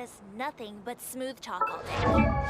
does nothing but smooth talk all day.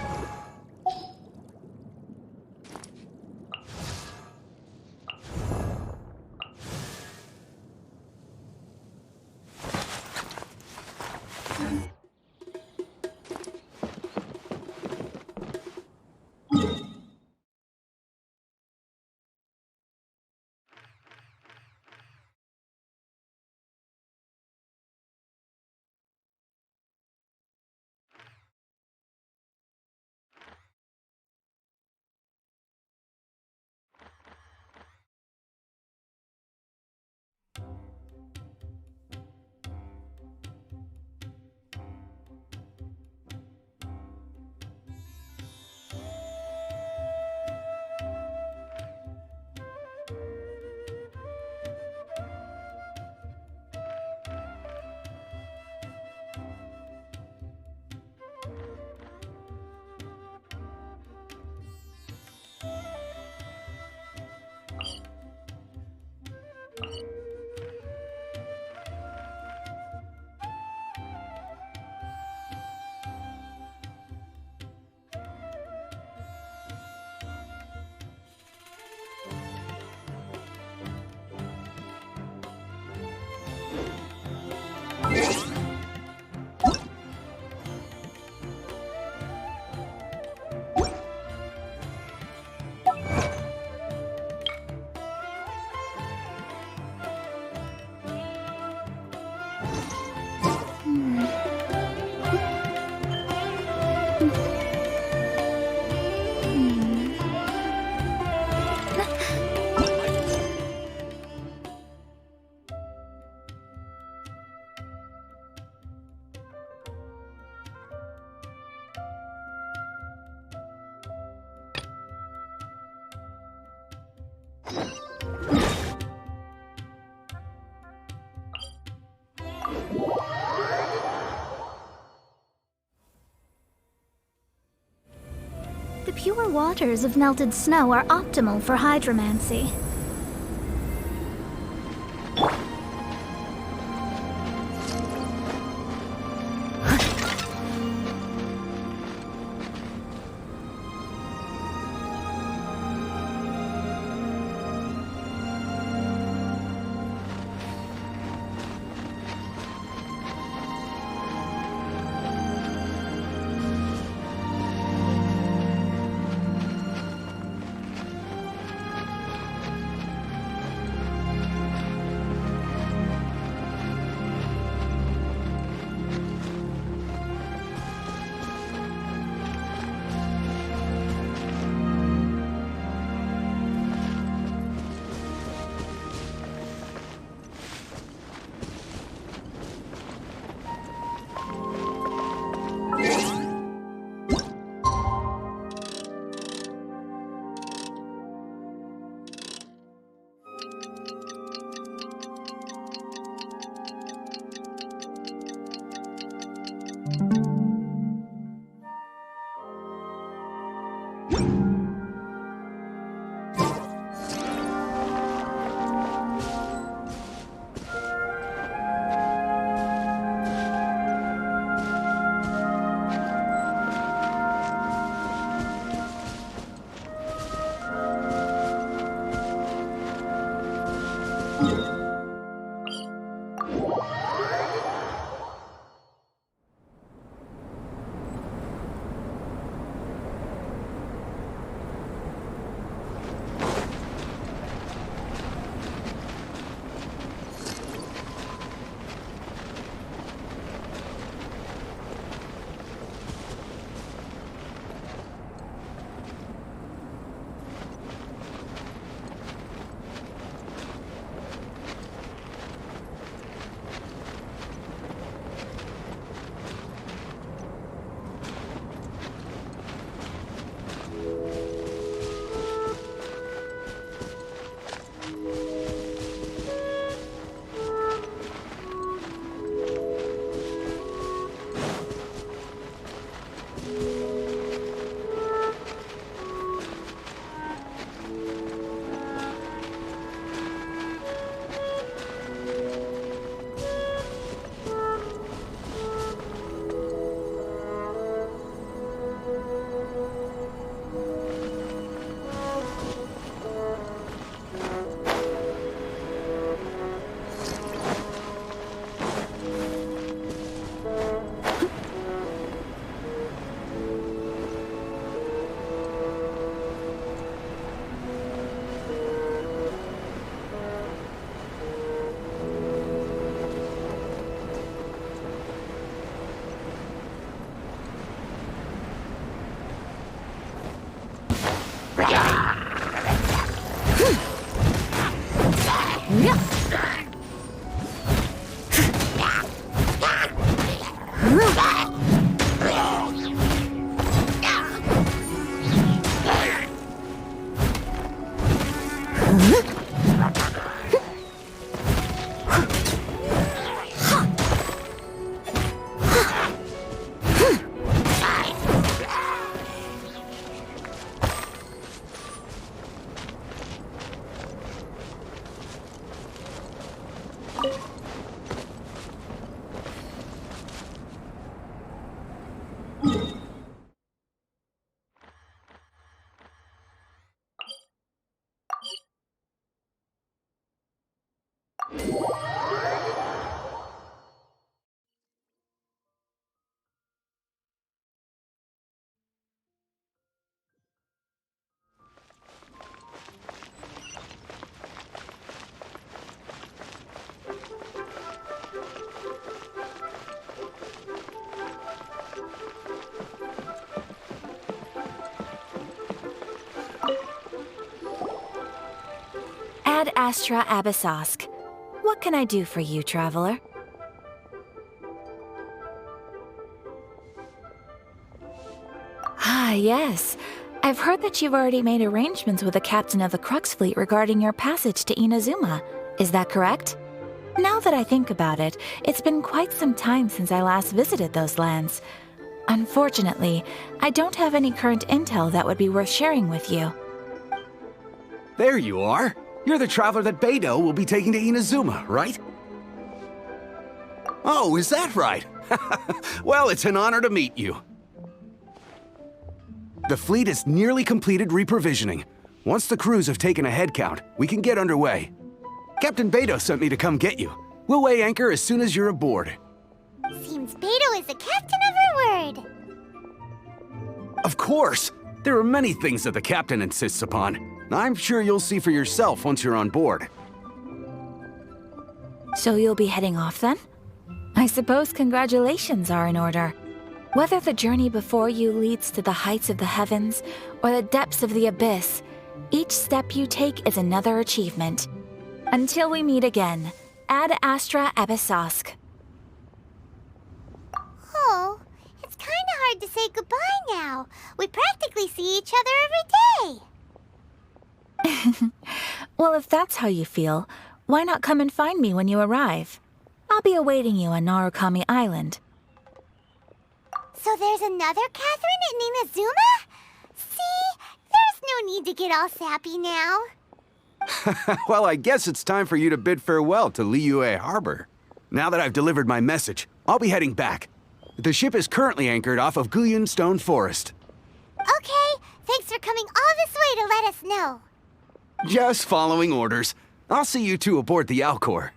The pure waters of melted snow are optimal for hydromancy. Ad Astra Abyssosk. What can I do for you, traveler? Ah, yes. I've heard that you've already made arrangements with the captain of the Crux fleet regarding your passage to Inazuma. Is that correct? Now that I think about it, it's been quite some time since I last visited those lands. Unfortunately, I don't have any current intel that would be worth sharing with you. There you are. You're the traveler that Beidou will be taking to Inazuma, right? Oh, is that right? Well, it's an honor to meet you. The fleet has nearly completed reprovisioning. Once the crews have taken a head count, we can get underway. Captain Beidou sent me to come get you. We'll weigh anchor as soon as you're aboard. Seems Beidou is the captain of her word. Of course! There are many things that the captain insists upon. I'm sure you'll see for yourself once you're on board. So you'll be heading off then? I suppose congratulations are in order. Whether the journey before you leads to the heights of the heavens or the depths of the abyss, each step you take is another achievement. Until we meet again, Ad Astra Abyssosk. Oh, it's kinda hard to say goodbye now. We practically see each other every day. Well, if that's how you feel, why not come and find me when you arrive? I'll be awaiting you on Narukami Island. So there's another Catherine in Inazuma? See, there's no need to get all sappy now. Well, I guess it's time for you to bid farewell to Liyue Harbor. Now that I've delivered my message, I'll be heading back. The ship is currently anchored off of Guyun Stone Forest. Okay, thanks for coming all this way to let us know. Just following orders. I'll see you two aboard the Alcor.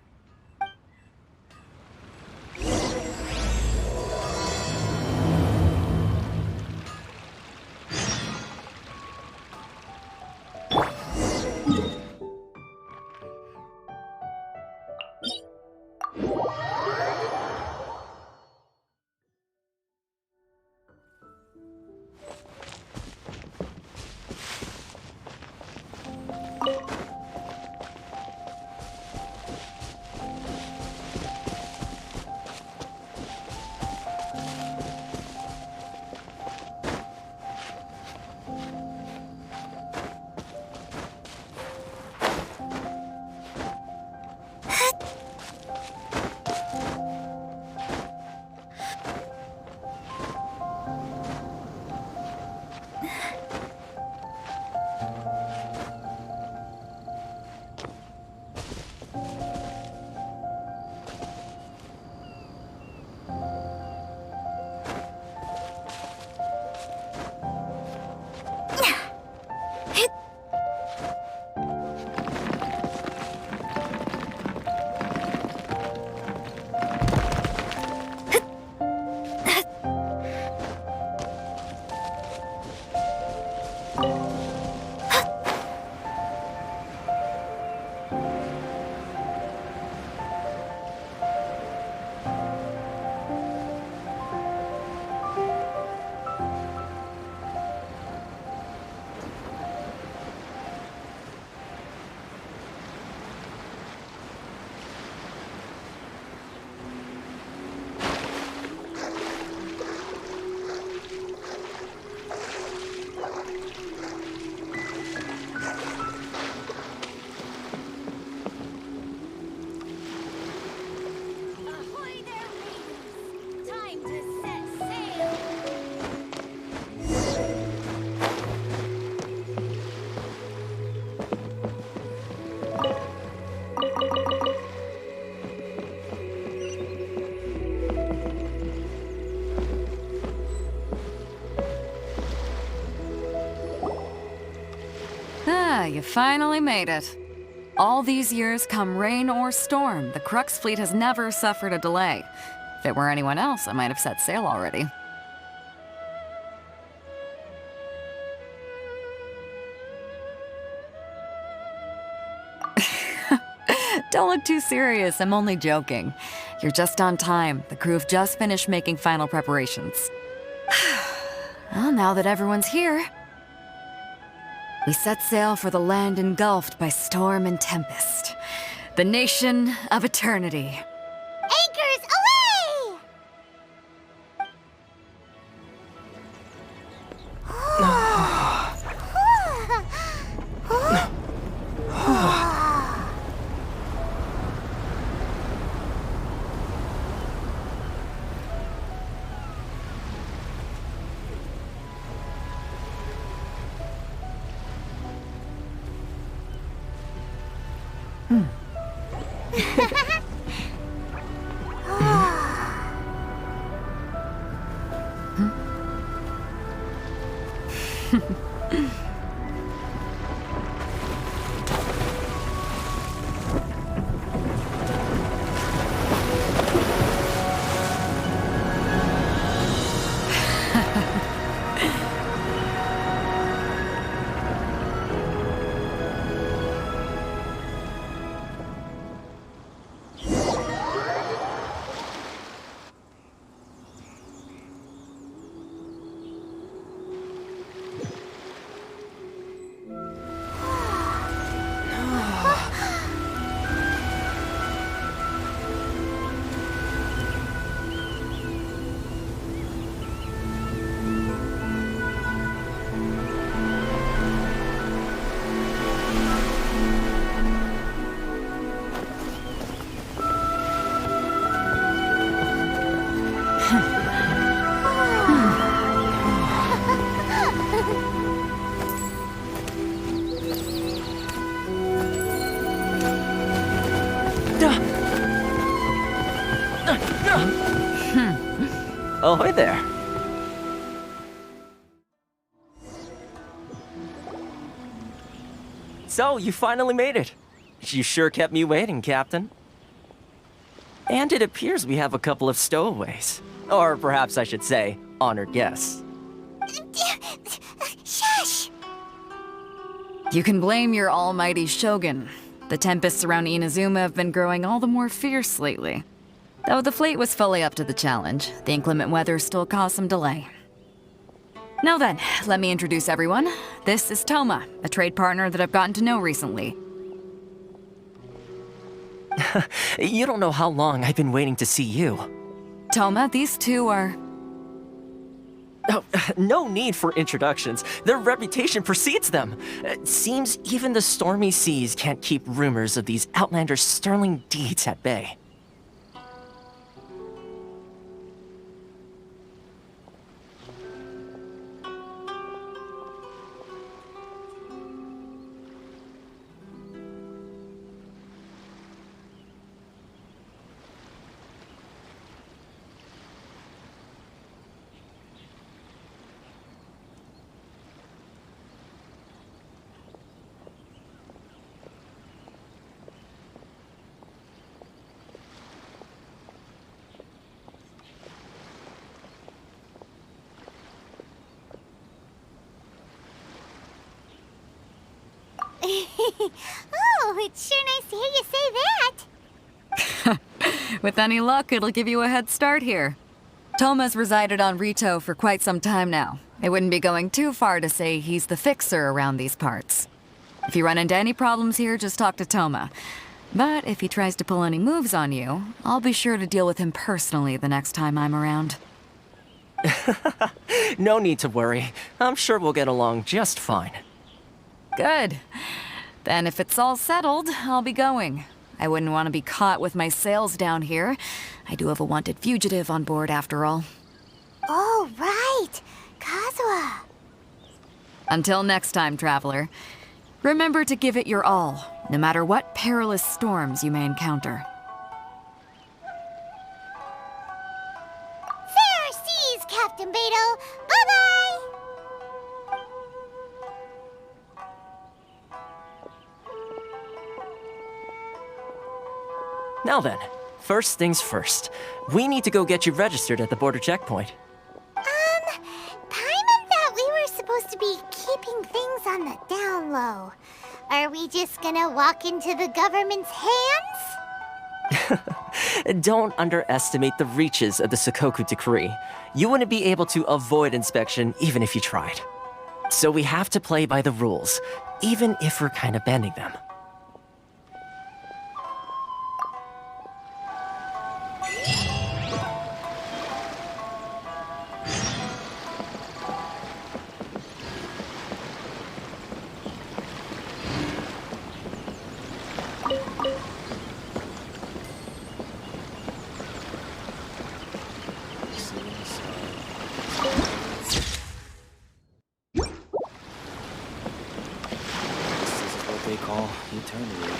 You finally made it. All these years, come rain or storm, the Crux fleet has never suffered a delay. If it were anyone else, I might have set sail already. Don't look too serious, I'm only joking. You're just on time. The crew have just finished making final preparations. Well, now that everyone's here... We set sail for the land engulfed by storm and tempest. The nation of eternity. Anchors away! Ahoy there. So, you finally made it. You sure kept me waiting, Captain. And it appears we have a couple of stowaways. Or perhaps I should say, honored guests. Shush! You can blame your almighty shogun. The tempests around Inazuma have been growing all the more fierce lately. Though the fleet was fully up to the challenge, the inclement weather still caused some delay. Now then, let me introduce everyone. This is Toma, a trade partner that I've gotten to know recently. You don't know how long I've been waiting to see you. Toma, these two are... Oh, no need for introductions. Their reputation precedes them. Seems even the stormy seas can't keep rumors of these outlanders' sterling deeds at bay. Oh, it's sure nice to hear you say that. With any luck, it'll give you a head start here. Toma's resided on Rito for quite some time now. It wouldn't be going too far to say he's the fixer around these parts. If you run into any problems here, just talk to Toma. But if he tries to pull any moves on you, I'll be sure to deal with him personally the next time I'm around. No need to worry. I'm sure we'll get along just fine. Good. Then if it's all settled, I'll be going. I wouldn't want to be caught with my sails down here. I do have a wanted fugitive on board after all. Oh, right. Kazuha. Until next time, traveler. Remember to give it your all, no matter what perilous storms you may encounter. Fair seas, Captain Beto. Bye-bye. Now then, first things first. We need to go get you registered at the border checkpoint. Paimon thought we were supposed to be keeping things on the down low. Are we just gonna walk into the government's hands? Don't underestimate the reaches of the Sakoku Decree. You wouldn't be able to avoid inspection even if you tried. So we have to play by the rules, even if we're kind of bending them. They call eternity.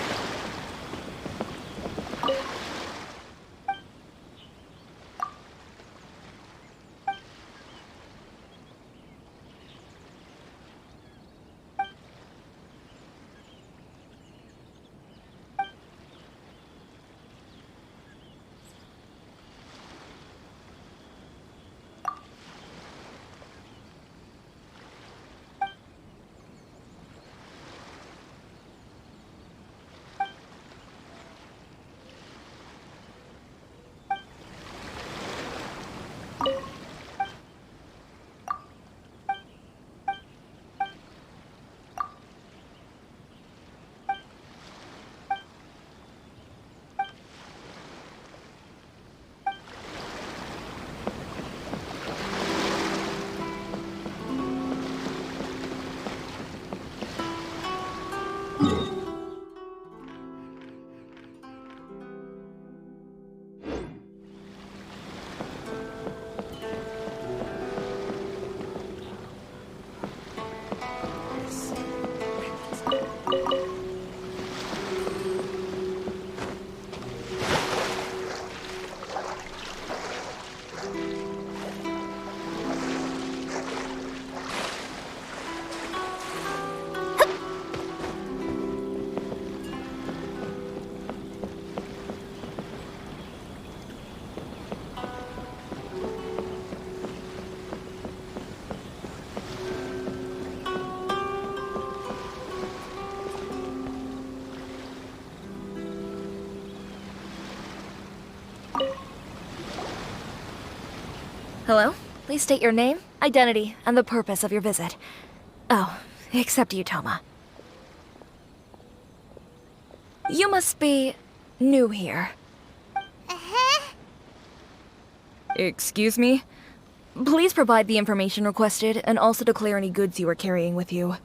Hello? Please state your name, identity, and the purpose of your visit. Oh, except you, Toma. You must be new here. Excuse me? Please provide the information requested and also declare any goods you are carrying with you.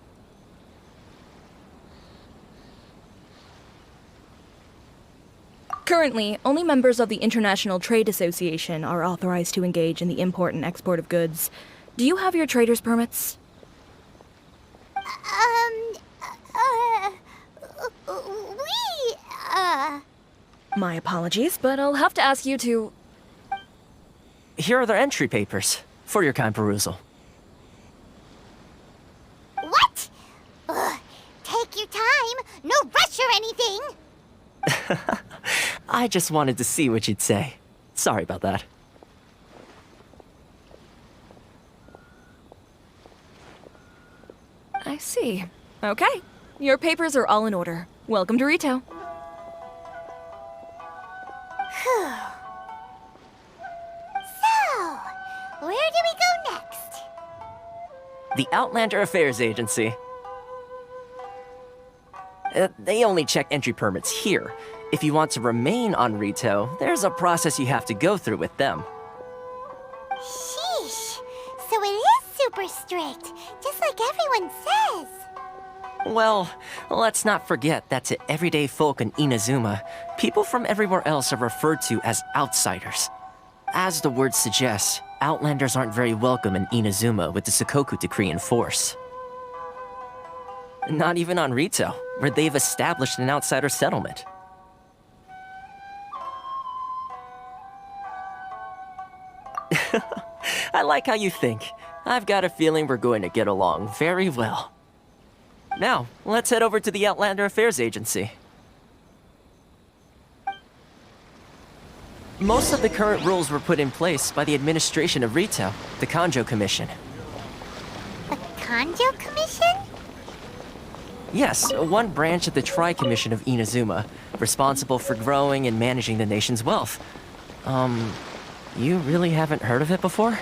Currently, only members of the International Trade Association are authorized to engage in the import and export of goods. Do you have your trader's permits? My apologies, but I'll have to ask you to... Here are their entry papers, for your kind perusal. What? Ugh, take your time. No rush or anything. I just wanted to see what you'd say. Sorry about that. I see. Okay. Your papers are all in order. Welcome to Rito. So, where do we go next? The Outlander Affairs Agency. They only check entry permits here. If you want to remain on Rito, there's a process you have to go through with them. Sheesh. So it is super strict, just like everyone says. Well, let's not forget that to everyday folk in Inazuma, people from everywhere else are referred to as outsiders. As the word suggests, Outlanders aren't very welcome in Inazuma with the Sakoku Decree in force. Not even on Rito, where they've established an outsider settlement. I like how you think. I've got a feeling we're going to get along very well. Now, let's head over to the Outlander Affairs Agency. Most of the current rules were put in place by the administration of Rito, the Kanjo Commission. The Kanjo Commission? Yes, one branch of the Tri-Commission of Inazuma, responsible for growing and managing the nation's wealth. You really haven't heard of it before?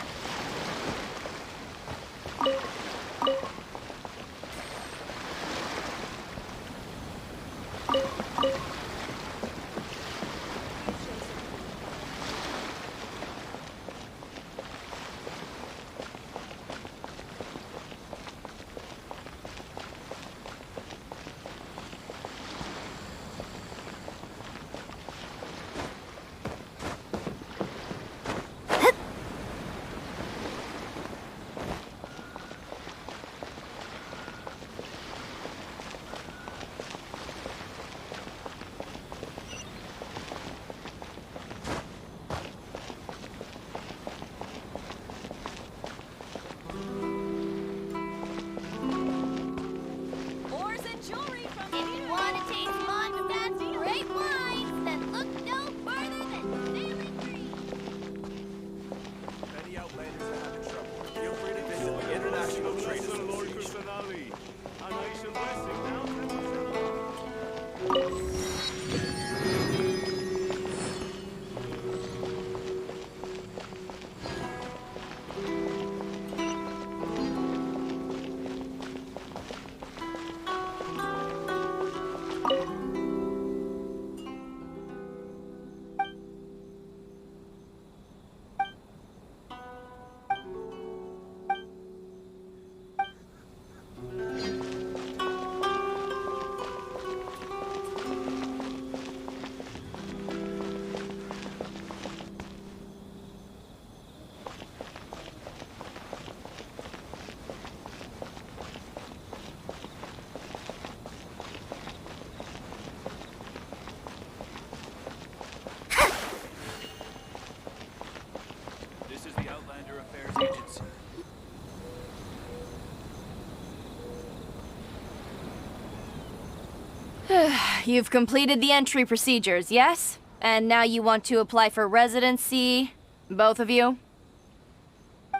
You've completed the entry procedures, yes? And now you want to apply for residency, both of you?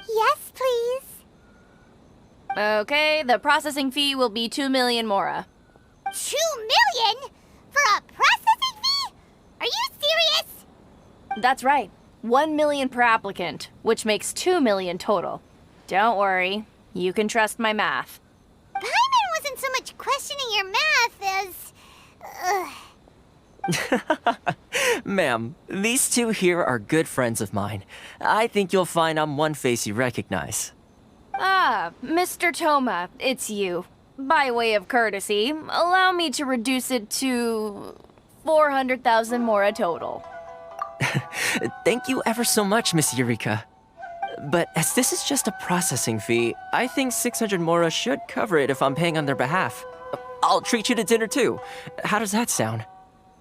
Yes, please. Okay, the processing fee will be 2 million mora. 2 million? For a processing fee? Are you serious? That's right. 1 million per applicant, which makes 2 million total. Don't worry, you can trust my math. Paimon wasn't so much questioning your math as... Ma'am, these two here are good friends of mine. I think you'll find I'm one face you recognize. Ah, Mr. Toma, it's you. By way of courtesy, allow me to reduce it to 400,000 mora total. Thank you ever so much, Miss Eureka. But as this is just a processing fee, I think 600 mora should cover it if I'm paying on their behalf. I'll treat you to dinner too. How does that sound?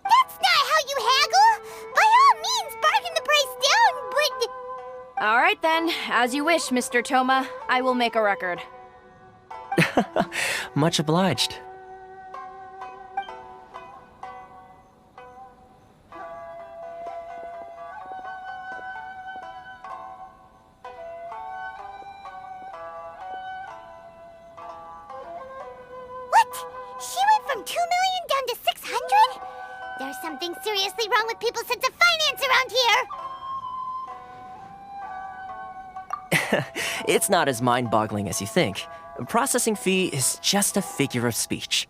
That's not how you haggle! By all means, bargain the price down, but... All right then, as you wish, Mr. Toma. I will make a record. Much obliged. What? She went from 2 million down to 600? There's something seriously wrong with people's sense of finance around here! It's not as mind-boggling as you think. A processing fee is just a figure of speech.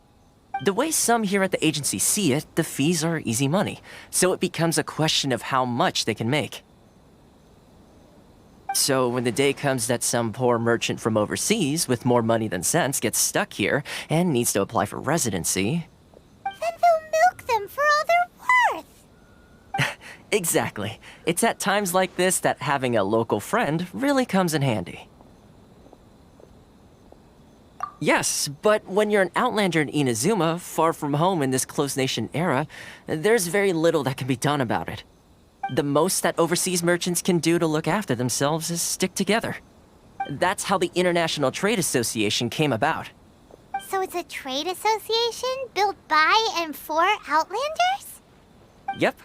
The way some here at the agency see it, the fees are easy money, so it becomes a question of how much they can make. So when the day comes that some poor merchant from overseas with more money than sense gets stuck here and needs to apply for residency... Then they'll milk them for all they're worth! Exactly. It's at times like this that having a local friend really comes in handy. Yes, but when you're an outlander in Inazuma, far from home in this closed nation era, there's very little that can be done about it. The most that overseas merchants can do to look after themselves is stick together. That's how the International Trade Association came about. So it's a trade association built by and for Outlanders? Yep.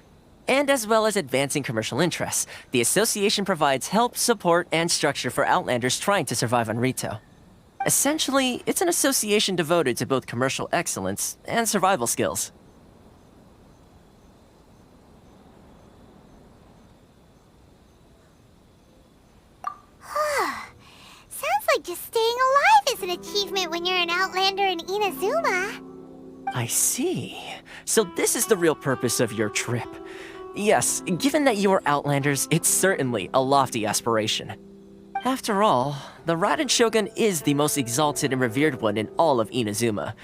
And as well as advancing commercial interests, the association provides help, support, and structure for Outlanders trying to survive on Rito. Essentially, it's an association devoted to both commercial excellence and survival skills. Sounds like just staying alive is an achievement when you're an Outlander in Inazuma. I see. So this is the real purpose of your trip. Yes, given that you are Outlanders, it's certainly a lofty aspiration. After all, the Raiden Shogun is the most exalted and revered one in all of Inazuma.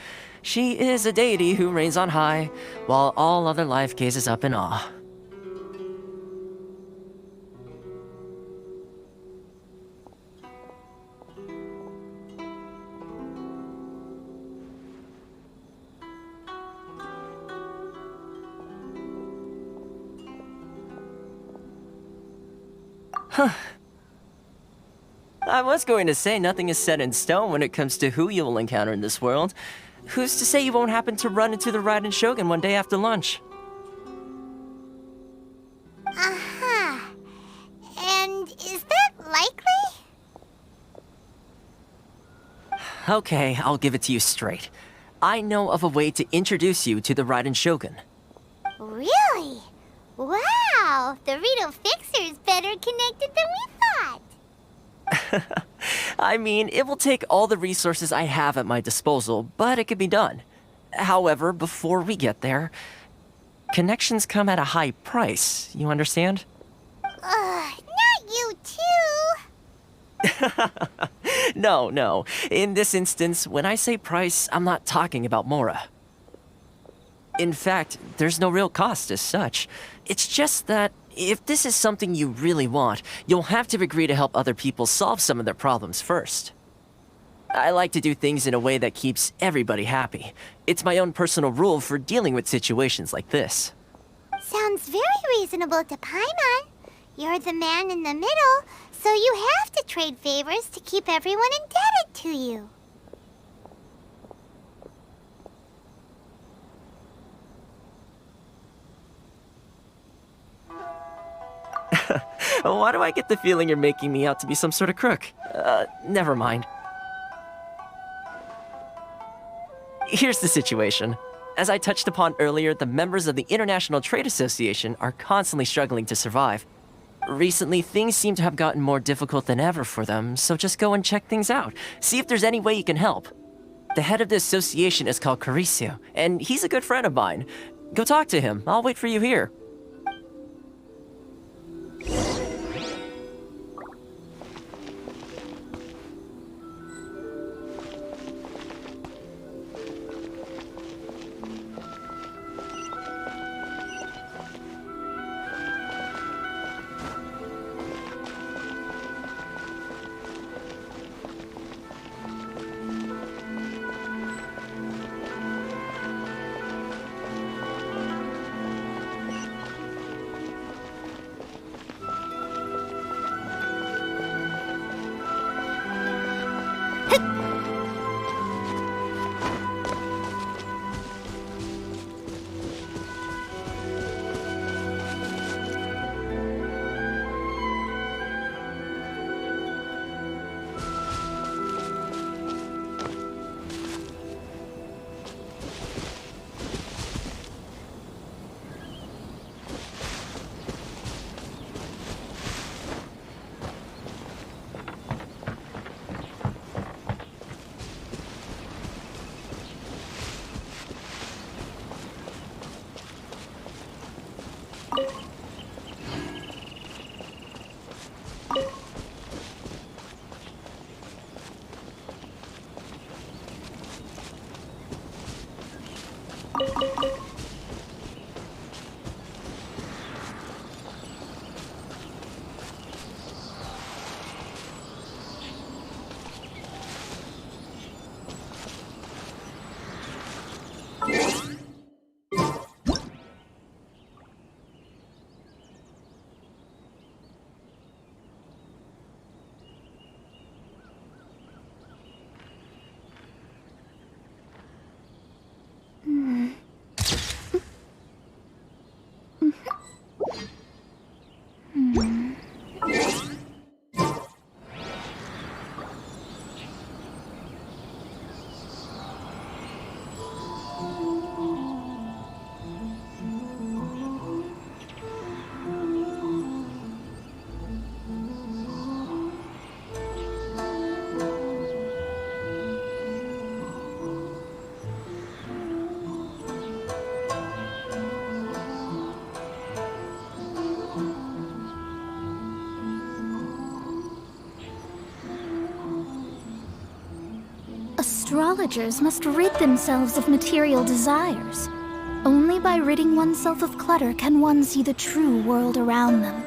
She is a deity who reigns on high, while all other life gazes up in awe. I was going to say nothing is set in stone when it comes to who you will encounter in this world. Who's to say you won't happen to run into the Raiden Shogun one day after lunch? Uh-huh. And is that likely? Okay, I'll give it to you straight. I know of a way to introduce you to the Raiden Shogun. Really? Wow! The Rito Fixer's better connected than we thought! I mean, it will take all the resources I have at my disposal, but it can be done. However, before we get there, connections come at a high price, you understand? Not you too! No. In this instance, when I say price, I'm not talking about Mora. In fact, there's no real cost as such. It's just that if this is something you really want, you'll have to agree to help other people solve some of their problems first. I like to do things in a way that keeps everybody happy. It's my own personal rule for dealing with situations like this. Sounds very reasonable to Paimon. You're the man in the middle, so you have to trade favors to keep everyone indebted to you. Why do I get the feeling you're making me out to be some sort of crook? Never mind. Here's the situation. As I touched upon earlier, the members of the International Trade Association are constantly struggling to survive. Recently, things seem to have gotten more difficult than ever for them, so just go and check things out. See if there's any way you can help. The head of the association is called Caricio, and he's a good friend of mine. Go talk to him. I'll wait for you here. Astrologers must rid themselves of material desires. Only by ridding oneself of clutter can one see the true world around them.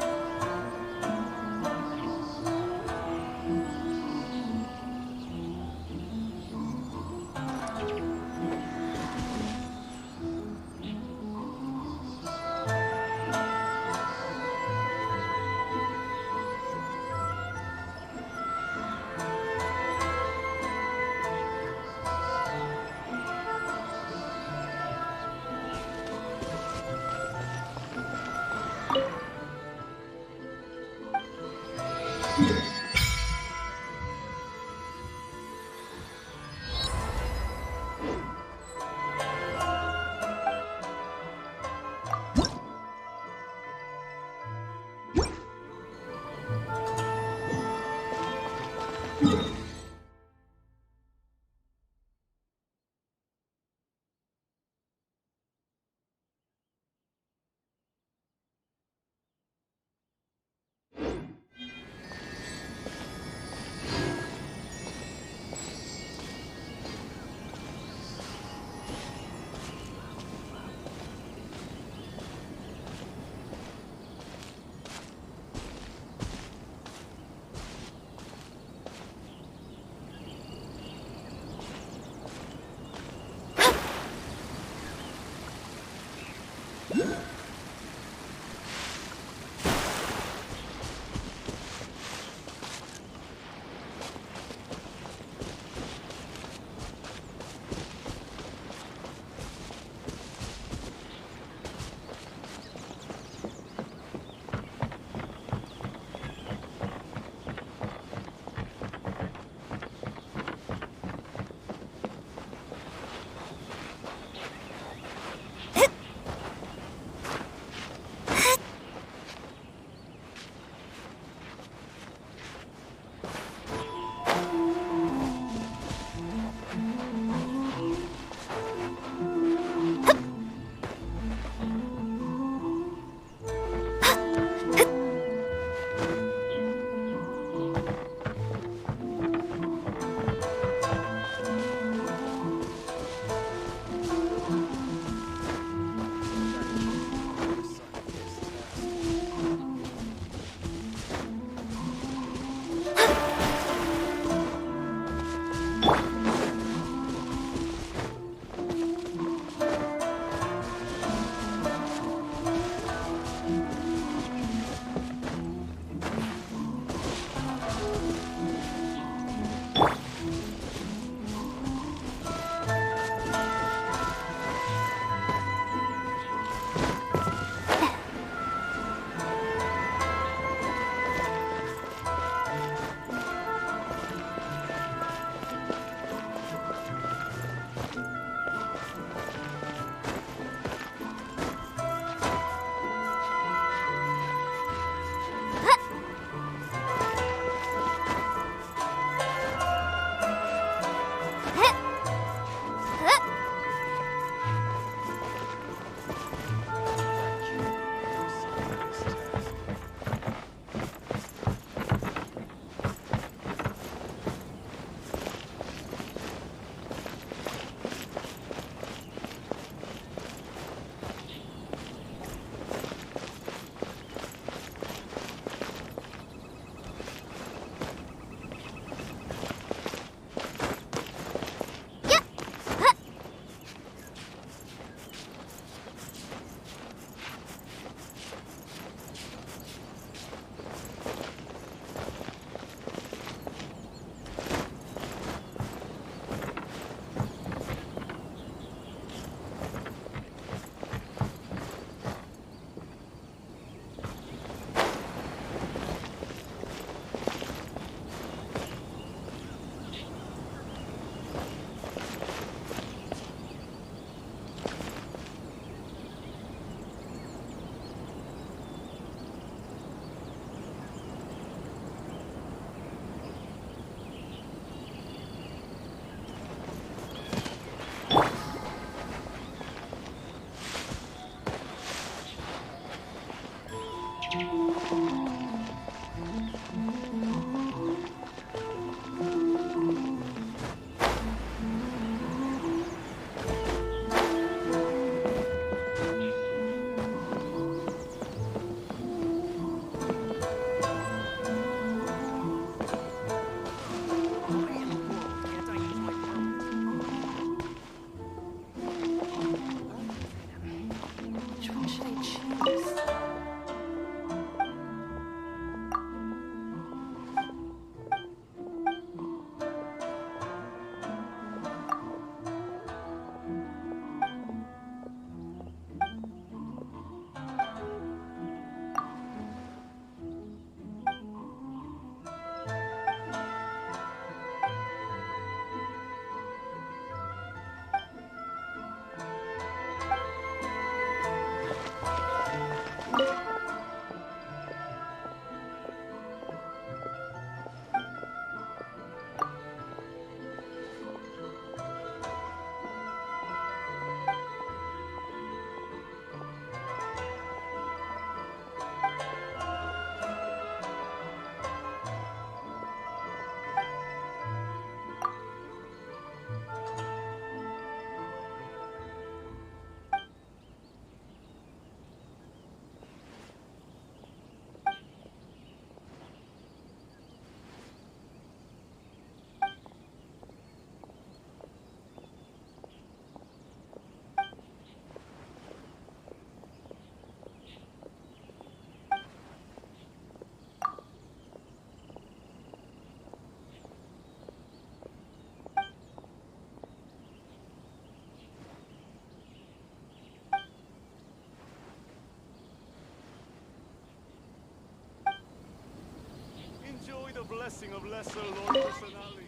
blessing of lesser Lord Kusanali.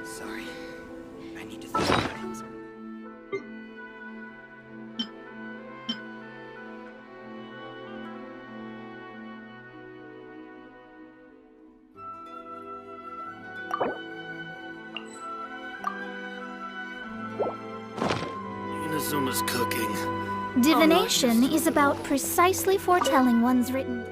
Sorry. I need to think about it. Inazuma's cooking. Divination is about precisely foretelling one's written.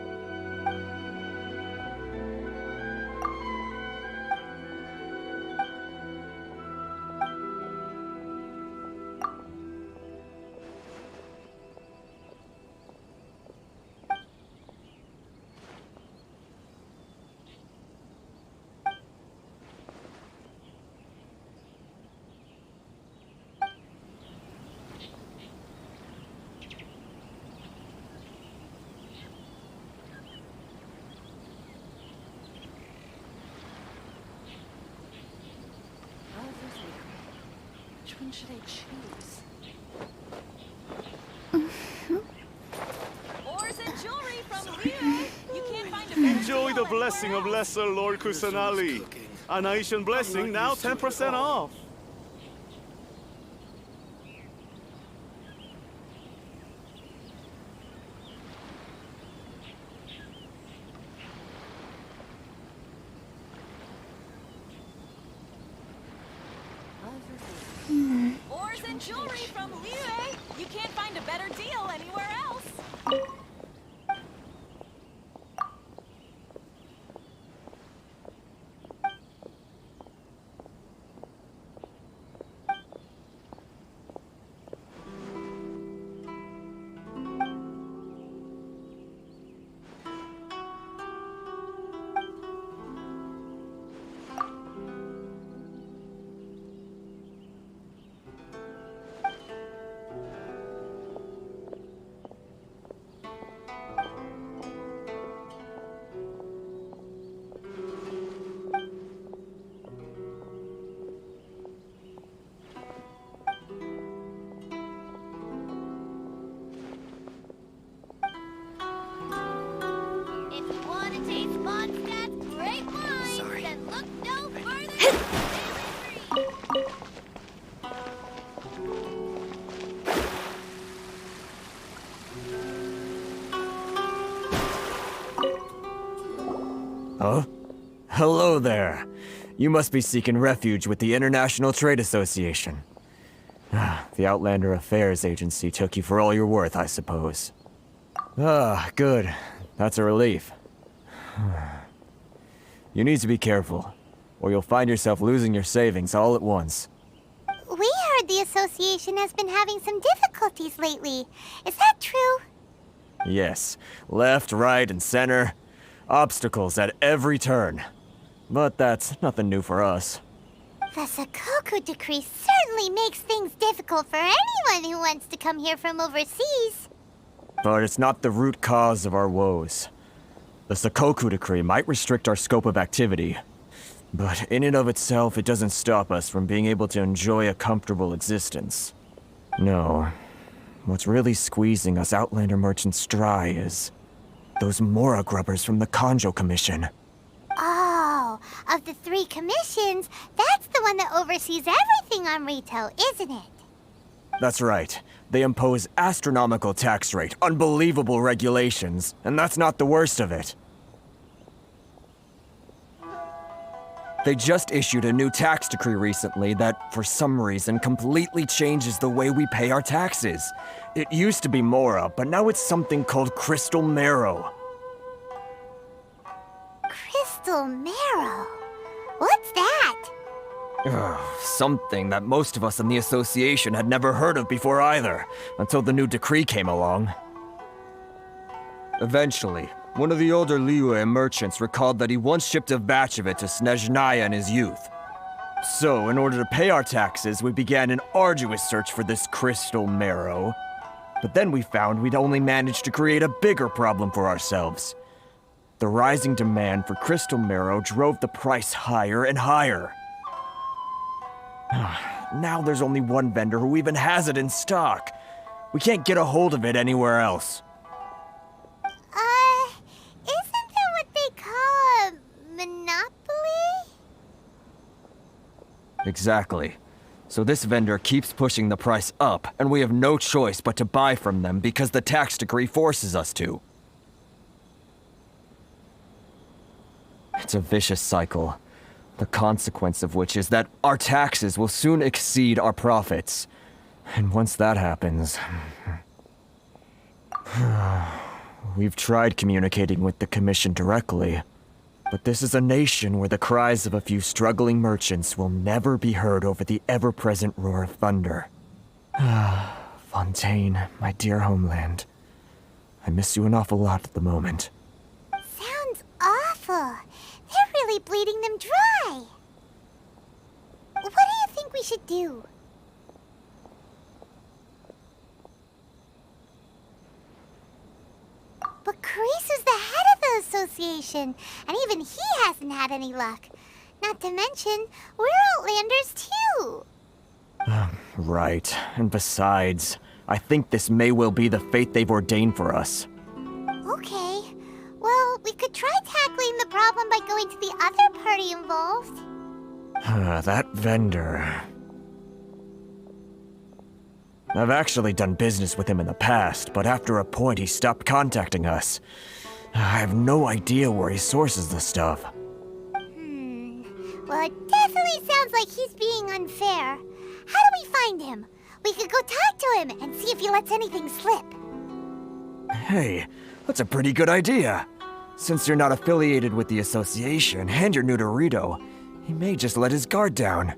Which one should I choose? Ores and jewelry from Liyue. You can't find a better Enjoy deal the blessing of anywhere else. lesser Lord Kusanali. An Aishan blessing now 10% off. Ores and jewelry from Liyue. You can't find a better deal anywhere else. If you want to taste Mondstadt's great wine, Sorry. then look no further than Fairy Tree. Huh? Hello there. You must be seeking refuge with the International Trade Association. The Outlander Affairs Agency took you for all you're worth, I suppose. Good. That's a relief. You need to be careful, or you'll find yourself losing your savings all at once. We heard the association has been having some difficulties lately. Is that true? Yes, left, right, and center. Obstacles at every turn. But that's nothing new for us. The Sakoku decree certainly makes things difficult for anyone who wants to come here from overseas. But it's not the root cause of our woes. The Sakoku decree might restrict our scope of activity, but in and of itself, it doesn't stop us from being able to enjoy a comfortable existence. No. What's really squeezing us Outlander merchants dry is those Mora grubbers from the Kanjo Commission. Oh, of the 3 commissions, that's the one that oversees everything on retail, isn't it? That's right. They impose astronomical tax rate, unbelievable regulations, and that's not the worst of it. They just issued a new tax decree recently that, for some reason, completely changes the way we pay our taxes. It used to be Mora, but now it's something called Crystal Marrow. Crystal Marrow? What's that? Something that most of us in the association had never heard of before either, until the new decree came along. Eventually, one of the older Liyue merchants recalled that he once shipped a batch of it to Snezhnaya in his youth. So, in order to pay our taxes, we began an arduous search for this crystal marrow. But then we found we'd only managed to create a bigger problem for ourselves. The rising demand for crystal marrow drove the price higher and higher. Now there's only one vendor who even has it in stock. We can't get a hold of it anywhere else. Isn't that what they call a monopoly? Exactly. So this vendor keeps pushing the price up, and we have no choice but to buy from them because the tax decree forces us to. It's a vicious cycle. The consequence of which is that our taxes will soon exceed our profits. And once that happens... We've tried communicating with the Commission directly, but this is a nation where the cries of a few struggling merchants will never be heard over the ever-present roar of thunder. Fontaine, my dear homeland. I miss you an awful lot at the moment. Sounds awful. They're really bleeding them dry. What do you think we should do? But Carisu's the head of the association, and even he hasn't had any luck. Not to mention, we're Outlanders too. Right. And besides, I think this may well be the fate they've ordained for us. Okay. Well, we could try tackling the problem by going to the other party involved. That vendor... I've actually done business with him in the past, but after a point he stopped contacting us. I have no idea where he sources the stuff. Well, it definitely sounds like he's being unfair. How do we find him? We could go talk to him and see if he lets anything slip. Hey, that's a pretty good idea. Since you're not affiliated with the association and you're new to Rito, he may just let his guard down.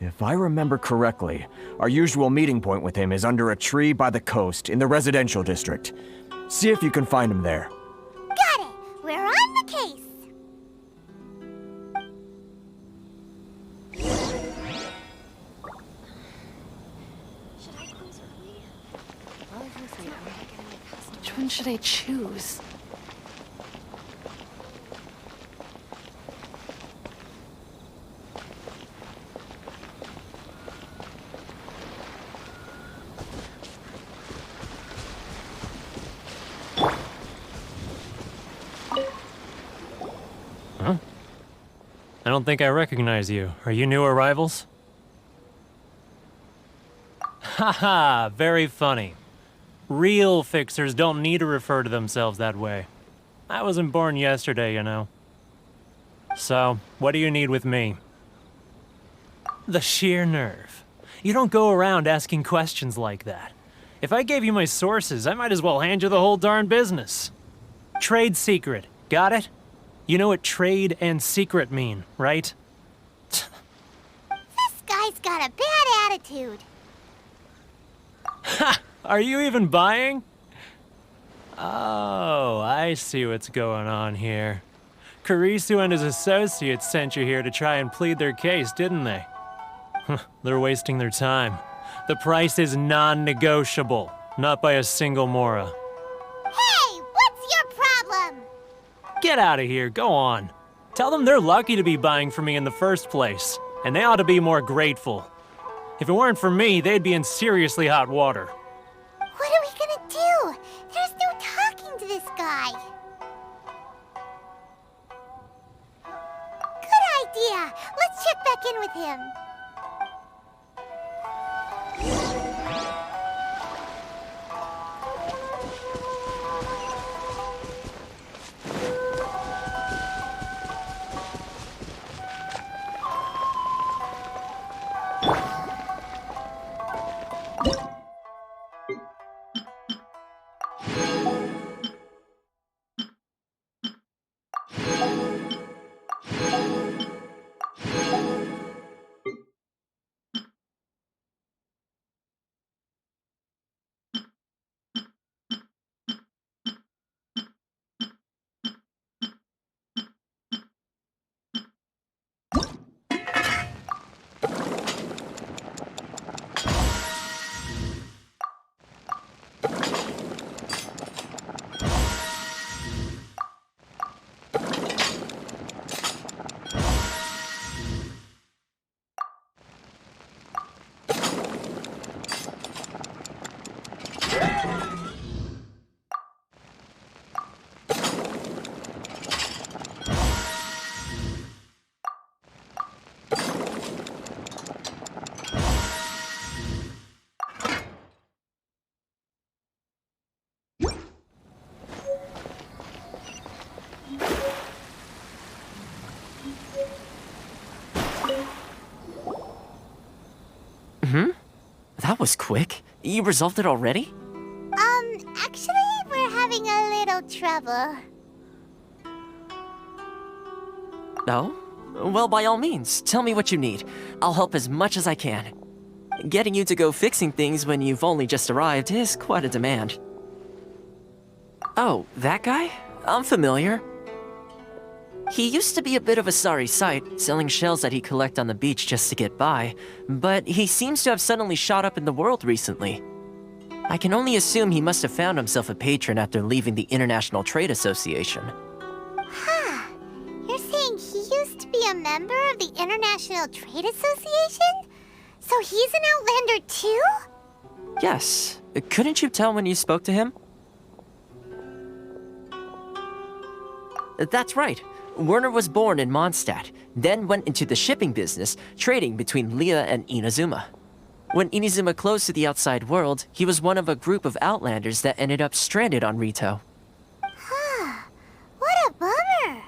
If I remember correctly, our usual meeting point with him is under a tree by the coast in the residential district. See if you can find him there. Got it! We're on the case! Which one should I choose? I don't think I recognize you. Are you new arrivals? Haha, very funny. Real fixers don't need to refer to themselves that way. I wasn't born yesterday, you know. So, what do you need with me? The sheer nerve. You don't go around asking questions like that. If I gave you my sources, I might as well hand you the whole darn business. Trade secret, got it? You know what trade and secret mean, right? This guy's got a bad attitude. Ha! Are you even buying? Oh, I see what's going on here. Karisu and his associates sent you here to try and plead their case, didn't they? They're wasting their time. The price is non-negotiable, not by a single Mora. Hey, what's your problem? Get out of here, go on. Tell them they're lucky to be buying from me in the first place, and they ought to be more grateful. If it weren't for me, they'd be in seriously hot water. What are we gonna do? There's no talking to this guy. Good idea. Let's check back in with him. That was quick. You resolved it already? Actually, we're having a little trouble. No? Well, by all means, tell me what you need. I'll help as much as I can. Getting you to go fixing things when you've only just arrived is quite a demand. Oh, that guy? I'm familiar. He used to be a bit of a sorry sight, selling shells that he collect on the beach just to get by, but he seems to have suddenly shot up in the world recently. I can only assume he must have found himself a patron after leaving the International Trade Association. Huh. You're saying he used to be a member of the International Trade Association? So he's an Outlander too? Yes. Couldn't you tell when you spoke to him? That's right. Werner was born in Mondstadt, then went into the shipping business, trading between Leah and Inazuma. When Inazuma closed to the outside world, he was one of a group of Outlanders that ended up stranded on Rito. What a bummer!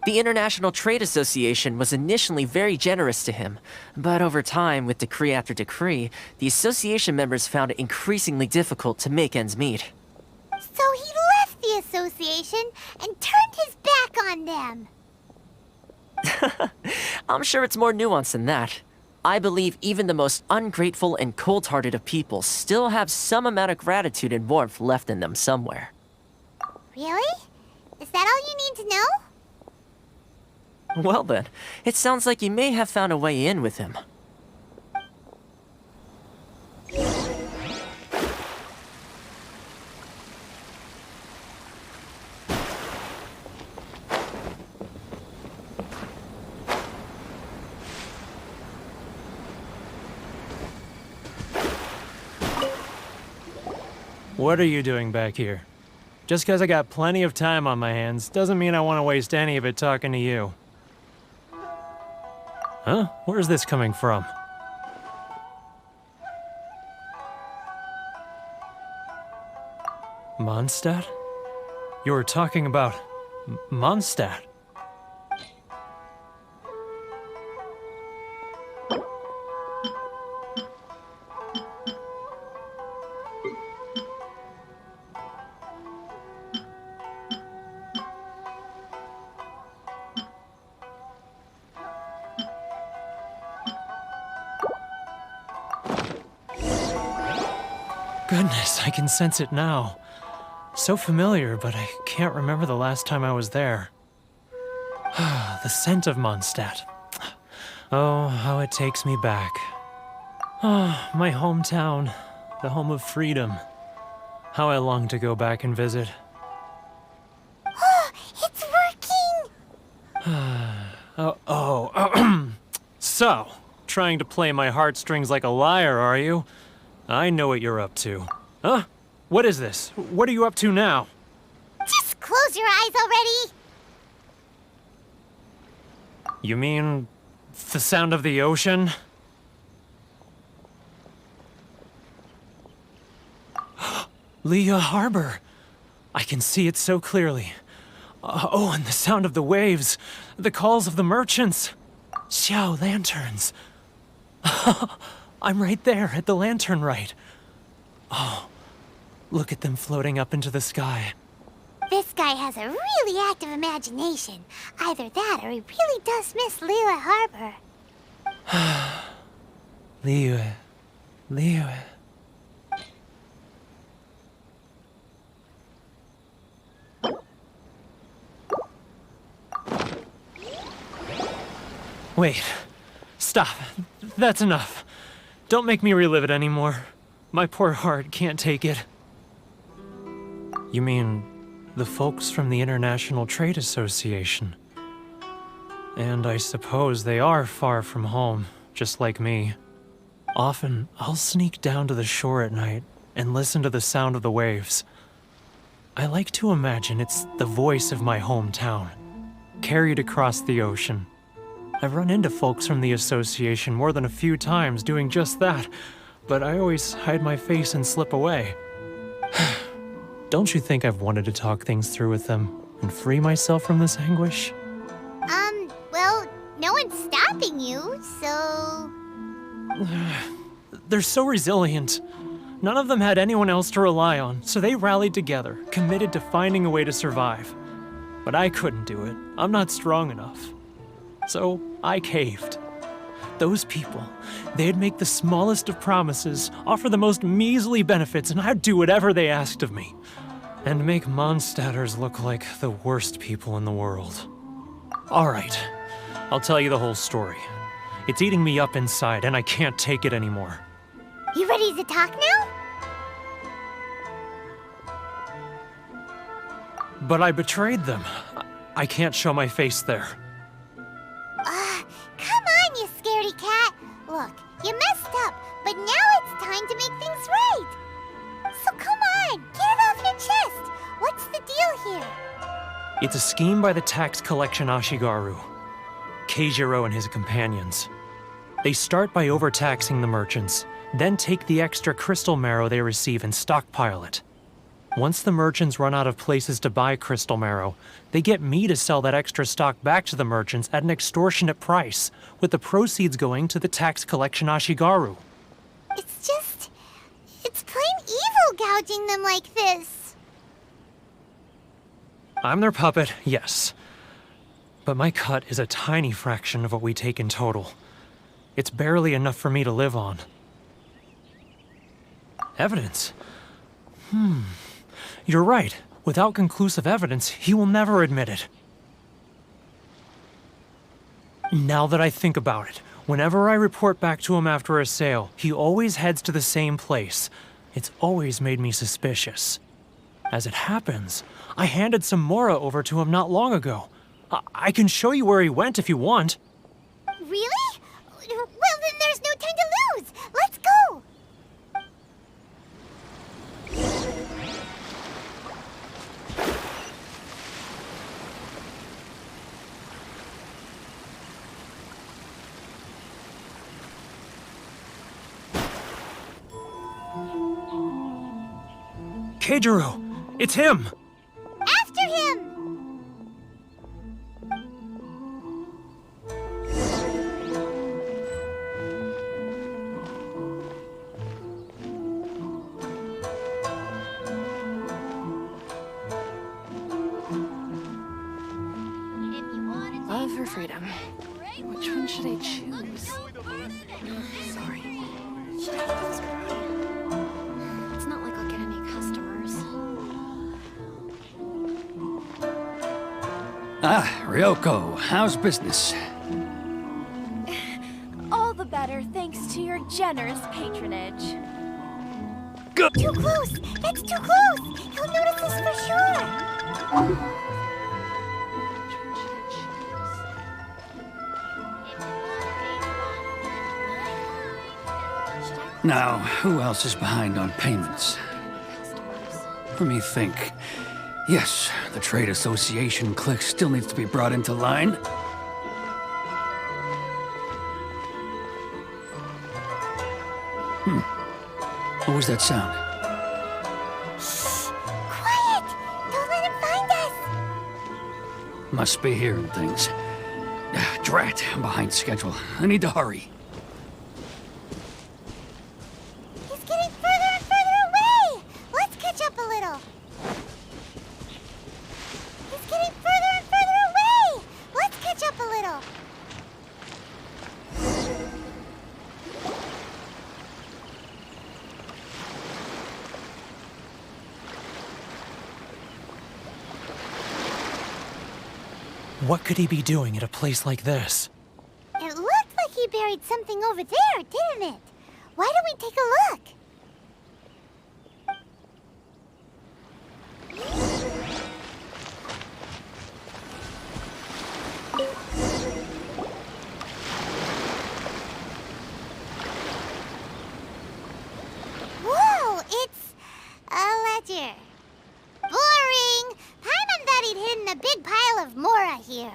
The International Trade Association was initially very generous to him, but over time, with decree after decree, the association members found it increasingly difficult to make ends meet. So he left the association and turned his back on them. I'm sure it's more nuanced than that. I believe even the most ungrateful and cold-hearted of people still have some amount of gratitude and warmth left in them somewhere. Really? Is that all you need to know? Well then, it sounds like you may have found a way in with him. What are you doing back here? Just because I got plenty of time on my hands doesn't mean I want to waste any of it talking to you. Huh? Where's this coming from? Mondstadt? You were talking about Mondstadt. Goodness, I can sense it now. So familiar, but I can't remember the last time I was there. The scent of Mondstadt. Oh, how it takes me back. Ah, my hometown, the home of freedom. How I long to go back and visit. It's working! So, trying to play my heartstrings like a liar, are you? I know what you're up to. Huh? What is this? What are you up to now? Just close your eyes already! You mean the sound of the ocean? Leah Harbor. I can see it so clearly. Oh, and the sound of the waves. The calls of the merchants. Xiao lanterns. I'm right there at the lantern right. Oh, look at them floating up into the sky. This guy has a really active imagination. Either that or he really does miss Liyue Harbor. Liyue. Wait. Stop. That's enough. Don't make me relive it anymore. My poor heart can't take it. You mean the folks from the International Trade Association? And I suppose they are far from home, just like me. Often, I'll sneak down to the shore at night and listen to the sound of the waves. I like to imagine it's the voice of my hometown, carried across the ocean. I've run into folks from the association more than a few times doing just that, but I always hide my face and slip away. Don't you think I've wanted to talk things through with them and free myself from this anguish? Well, no one's stopping you, so... They're so resilient. None of them had anyone else to rely on, so they rallied together, committed to finding a way to survive. But I couldn't do it. I'm not strong enough. So I caved. Those people, they'd make the smallest of promises, offer the most measly benefits, and I'd do whatever they asked of me. And make Mondstadters look like the worst people in the world. Alright, I'll tell you the whole story. It's eating me up inside, and I can't take it anymore. You ready to talk now? But I betrayed them. I can't show my face there. Come on, you scaredy cat. Look, you messed up, but now it's time to make things right. So come on, get it off your chest. What's the deal here? It's a scheme by the tax collection Ashigaru, Keijiro and his companions. They start by overtaxing the merchants, then take the extra crystal marrow they receive and stockpile it. Once the merchants run out of places to buy crystal marrow, they get me to sell that extra stock back to the merchants at an extortionate price, with the proceeds going to the tax collection Ashigaru. It's plain evil gouging them like this. I'm their puppet, yes. But my cut is a tiny fraction of what we take in total. It's barely enough for me to live on. Evidence? You're right. Without conclusive evidence, he will never admit it. Now that I think about it, whenever I report back to him after a sale, he always heads to the same place. It's always made me suspicious. As it happens, I handed some Mora over to him not long ago. I can show you where he went if you want. Really? Well, then there's no time to lose. Let's go. Keijiro! It's him! After him! Love or freedom? Which one should I choose? Sorry. It's not like I'll get any customers. Ah, Ryoko, how's business? All the better thanks to your generous patronage. Good. Too close! That's too close! He'll notice us for sure! Now, who else is behind on payments? Let me think. Yes, the Trade Association clique still needs to be brought into line. What was that sound? Quiet! Don't let him find us! Must be hearing things. Drat, I'm behind schedule. I need to hurry. He's getting further and further away! Let's catch up a little. He's getting further and further away! Let's catch up a little. What could he be doing at a place like this? It looked like he buried something over there, didn't it? Why don't we take a look? Whoa, it's a ledger. Boring! Paimon thought he'd hidden a big pile of Mora here.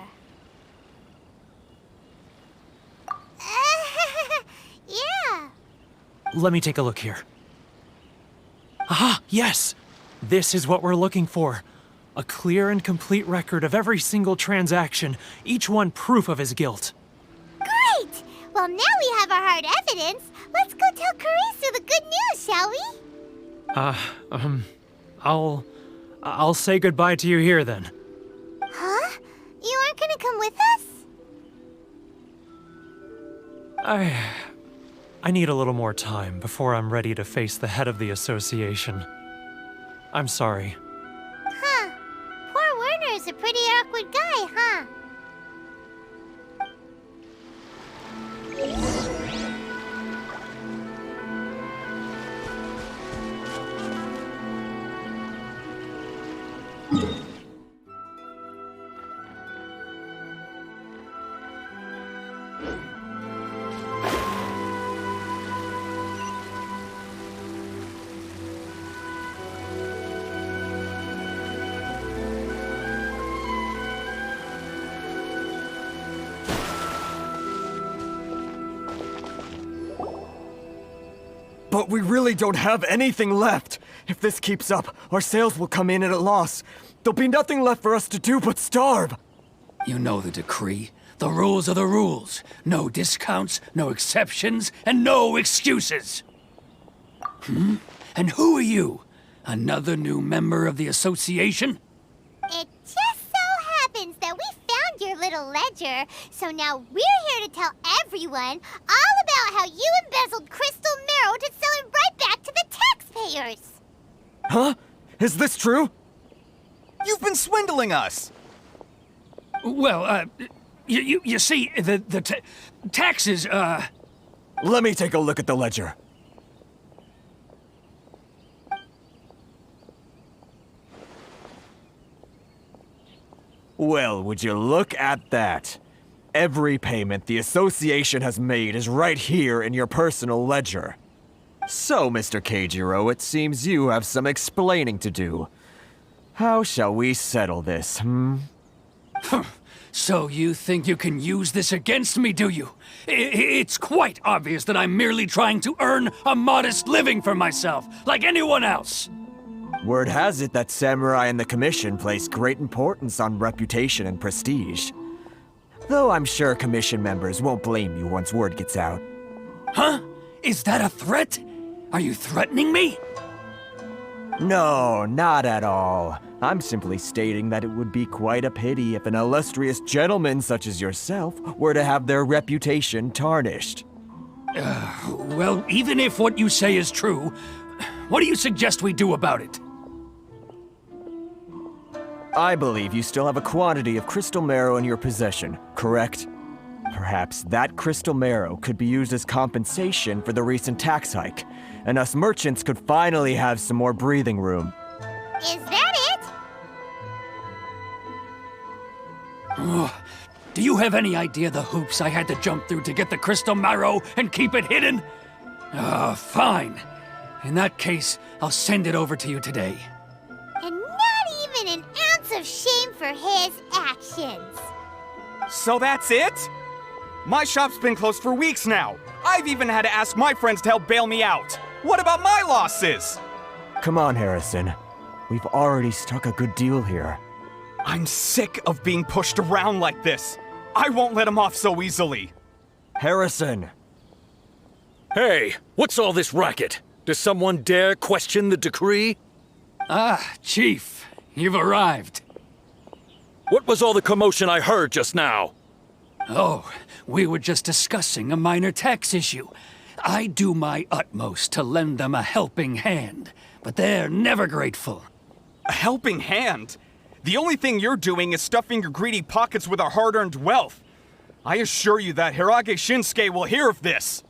Yeah. Let me take a look here. Aha! Yes! This is what we're looking for. A clear and complete record of every single transaction, each one proof of his guilt. Great! Well, now we have our hard evidence. Let's go tell Karisu the good news, shall we? I'll say goodbye to you here then. Huh? You aren't gonna come with us? I need a little more time before I'm ready to face the head of the association. I'm sorry. Huh. Poor Werner's a pretty awkward guy, huh? But we really don't have anything left. If this keeps up, our sales will come in at a loss. There'll be nothing left for us to do but starve. You know the decree. The rules are the rules. No discounts, no exceptions, and no excuses. And who are you? Another new member of the association? It just so happens that we found your little ledger, so now we're here to tell everyone all about how you embezzled crystal marrow to sell it right back to the taxpayers. Huh? Is this true? You've been swindling us! Well, you see, the taxes, Let me take a look at the ledger. Well, would you look at that? Every payment the association has made is right here in your personal ledger. So, Mr. Keijiro, it seems you have some explaining to do. How shall we settle this, So you think you can use this against me, do you? It's quite obvious that I'm merely trying to earn a modest living for myself, like anyone else. Word has it that Samurai and the Commission place great importance on reputation and prestige. Though I'm sure Commission members won't blame you once word gets out. Huh? Is that a threat? Are you threatening me? No, not at all. I'm simply stating that it would be quite a pity if an illustrious gentleman such as yourself were to have their reputation tarnished. Well, even if what you say is true, what do you suggest we do about it? I believe you still have a quantity of crystal marrow in your possession, correct? Perhaps that crystal marrow could be used as compensation for the recent tax hike, and us merchants could finally have some more breathing room. Is that it? Do you have any idea the hoops I had to jump through to get the crystal marrow and keep it hidden? Fine. In that case, I'll send it over to you today. And not even an ounce of shame for his actions. So that's it? My shop's been closed for weeks now. I've even had to ask my friends to help bail me out. What about my losses? Come on, Harrison. We've already struck a good deal here. I'm sick of being pushed around like this. I won't let him off so easily. Harrison! Hey, what's all this racket? Does someone dare question the decree? Chief, you've arrived. What was all the commotion I heard just now? Oh, we were just discussing a minor tax issue. I do my utmost to lend them a helping hand, but they're never grateful. A helping hand? The only thing you're doing is stuffing your greedy pockets with our hard-earned wealth. I assure you that Hirage Shinsuke will hear of this.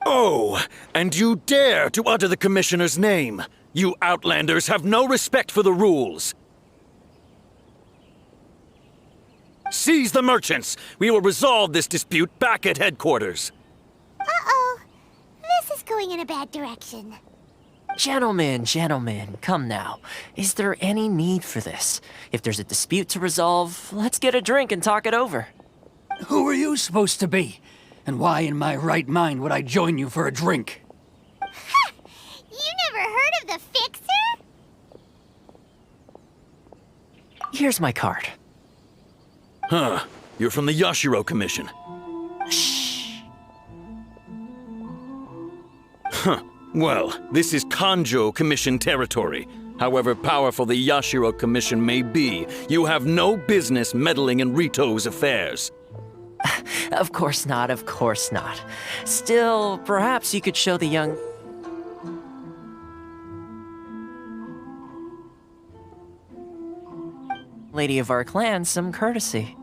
Oh, and you dare to utter the Commissioner's name. You Outlanders have no respect for the rules. Seize the merchants. We will resolve this dispute back at headquarters. Uh-oh. This is going in a bad direction. Gentlemen, come now. Is there any need for this? If there's a dispute to resolve, let's get a drink and talk it over. Who are you supposed to be? And why in my right mind would I join you for a drink? Ha! You never heard of the Fixer? Here's my card. Huh. You're from the Yashiro Commission. Shh. Well, this is Kanjo Commission territory. However powerful the Yashiro Commission may be, you have no business meddling in Rito's affairs. Of course not, of course not. Still, perhaps you could show the young... lady of our clan some courtesy.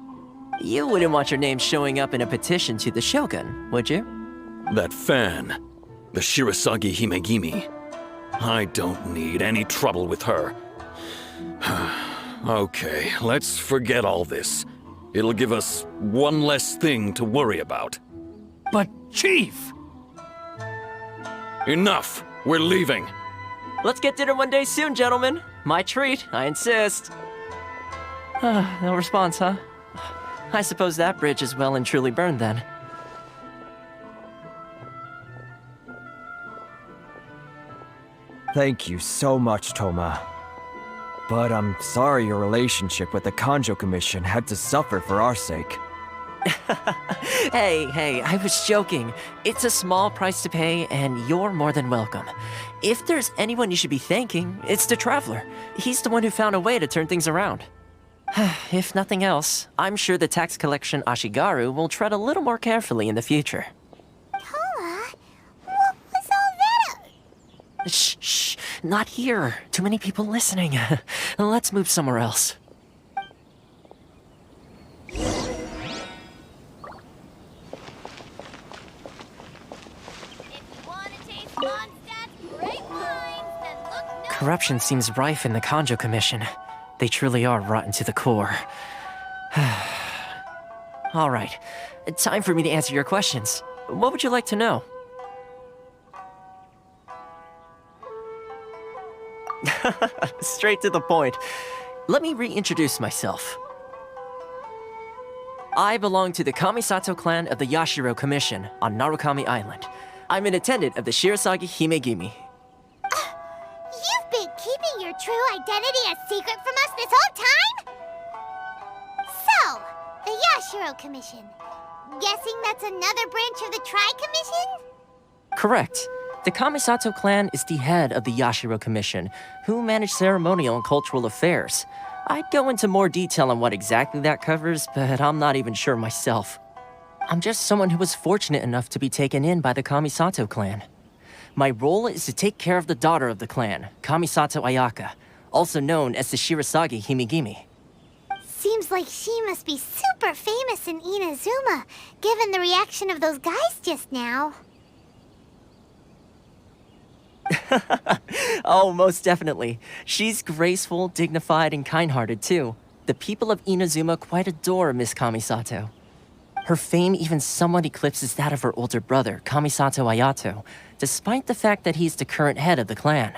You wouldn't want your name showing up in a petition to the Shogun, would you? That fan, the Shirasagi Himegimi. I don't need any trouble with her. Okay, let's forget all this. It'll give us one less thing to worry about. But, Chief! Enough! We're leaving. Let's get dinner one day soon, gentlemen. My treat, I insist. No response, huh? I suppose that bridge is well and truly burned then. Thank you so much, Toma. But I'm sorry your relationship with the Kanjo Commission had to suffer for our sake. Hey, I was joking. It's a small price to pay, and you're more than welcome. If there's anyone you should be thanking, it's the Traveler. He's the one who found a way to turn things around. If nothing else, I'm sure the tax collection Ashigaru will tread a little more carefully in the future. Toma, what was all that? Shh, not here. Too many people listening. Let's move somewhere else. Corruption seems rife in the Kanjo Commission. They truly are rotten to the core. All right, time for me to answer your questions. What would you like to know? Straight to the point. Let me reintroduce myself. I belong to the Kamisato clan of the Yashiro Commission on Narukami Island. I'm an attendant of the Shirasagi Himegimi. You've been keeping your true identity a secret from us this whole time? So, the Yashiro Commission. Guessing that's another branch of the Tri-Commission? Correct. The Kamisato clan is the head of the Yashiro Commission, who manage ceremonial and cultural affairs. I'd go into more detail on what exactly that covers, but I'm not even sure myself. I'm just someone who was fortunate enough to be taken in by the Kamisato clan. My role is to take care of the daughter of the clan, Kamisato Ayaka, also known as the Shirasagi Himegimi. Seems like she must be super famous in Inazuma, given the reaction of those guys just now. Oh, most definitely. She's graceful, dignified, and kind-hearted, too. The people of Inazuma quite adore Miss Kamisato. Her fame even somewhat eclipses that of her older brother, Kamisato Ayato, despite the fact that he's the current head of the clan.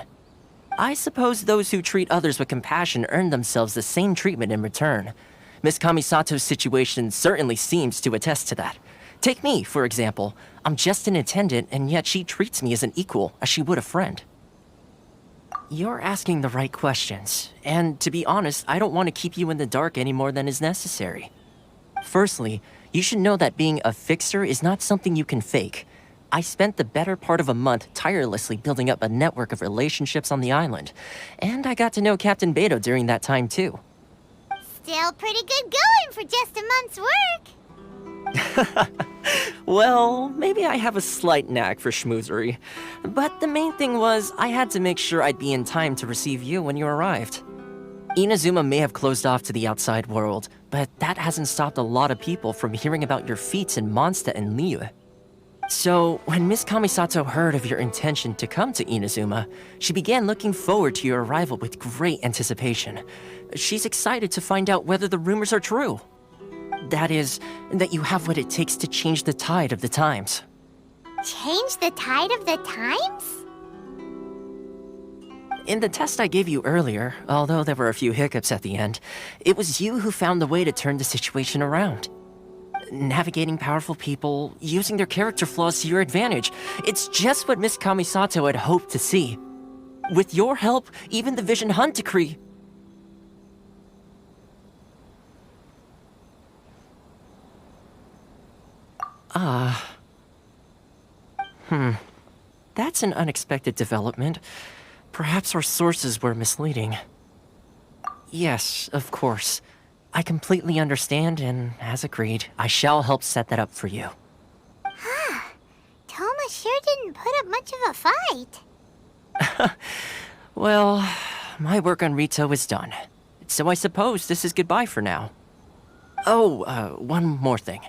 I suppose those who treat others with compassion earn themselves the same treatment in return. Miss Kamisato's situation certainly seems to attest to that. Take me, for example. I'm just an attendant, and yet she treats me as an equal, as she would a friend. You're asking the right questions, and to be honest, I don't want to keep you in the dark any more than is necessary. Firstly, you should know that being a fixer is not something you can fake. I spent the better part of a month tirelessly building up a network of relationships on the island, and I got to know Captain Beto during that time too. Still pretty good going for just a month's work. Well, maybe I have a slight knack for schmoozery, but the main thing was I had to make sure I'd be in time to receive you when you arrived. Inazuma may have closed off to the outside world, but that hasn't stopped a lot of people from hearing about your feats in Mondstadt and Liyue. So, when Miss Kamisato heard of your intention to come to Inazuma, she began looking forward to your arrival with great anticipation. She's excited to find out whether the rumors are true. That is, that you have what it takes to change the tide of the times. Change the tide of the times? In the test I gave you earlier, although there were a few hiccups at the end, it was you who found the way to turn the situation around. Navigating powerful people, using their character flaws to your advantage. It's just what Miss Kamisato had hoped to see. With your help, even the Vision Hunt decree... That's an unexpected development. Perhaps our sources were misleading. Yes, of course. I completely understand, and as agreed, I shall help set that up for you. Toma sure didn't put up much of a fight. Well, my work on Rito is done. So I suppose this is goodbye for now. Oh, one more thing.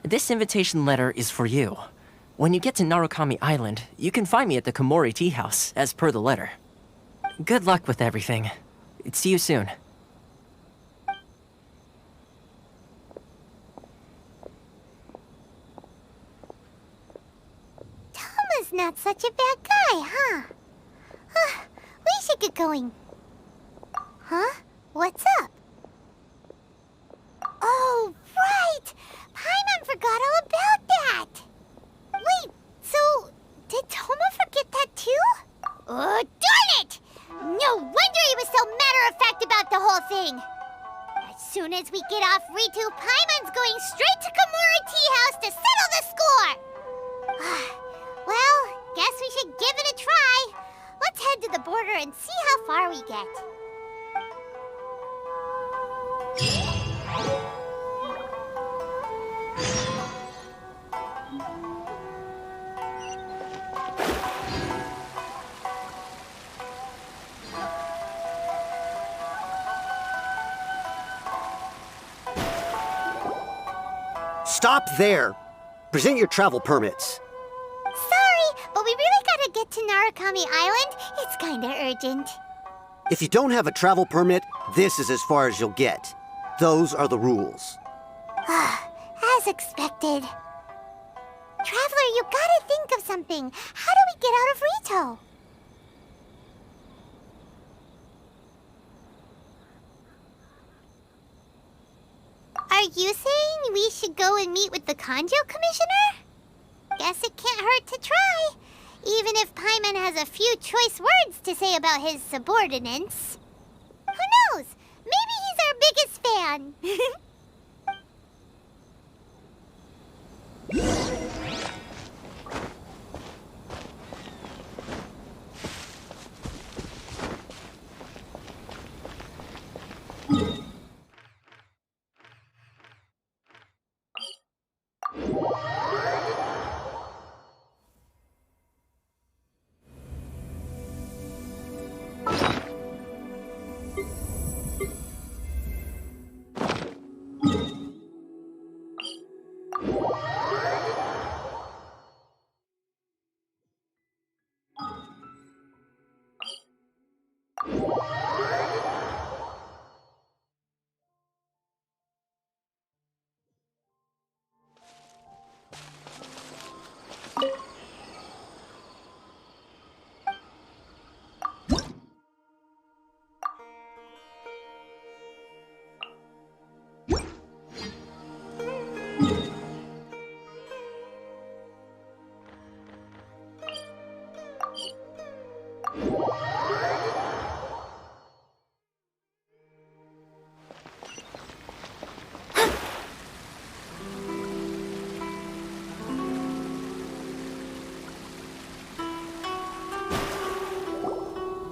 This invitation letter is for you. When you get to Narukami Island, you can find me at the Komori Tea House, as per the letter. Good luck with everything. See you soon. Toma's not such a bad guy, huh? We should get going. Huh? What's up? Oh, right! Paimon forgot all about that! Wait, so did Toma forget that too? Oh, darn it! No wonder he was so matter-of-fact about the whole thing! As soon as we get off Ritu, Paimon's going straight to Komori Tea House to settle the score! Well, guess we should give it a try. Let's head to the border and see how far we get. Stop there! Present your travel permits. Sorry, but we really gotta get to Narukami Island. It's kinda urgent. If you don't have a travel permit, this is as far as you'll get. Those are the rules. As expected. Traveler, you gotta think of something. How do we get out of Rito? Are you saying we should go and meet with the Kanjo Commissioner? Guess it can't hurt to try. Even if Paimon has a few choice words to say about his subordinates. Who knows? Maybe he's our biggest fan.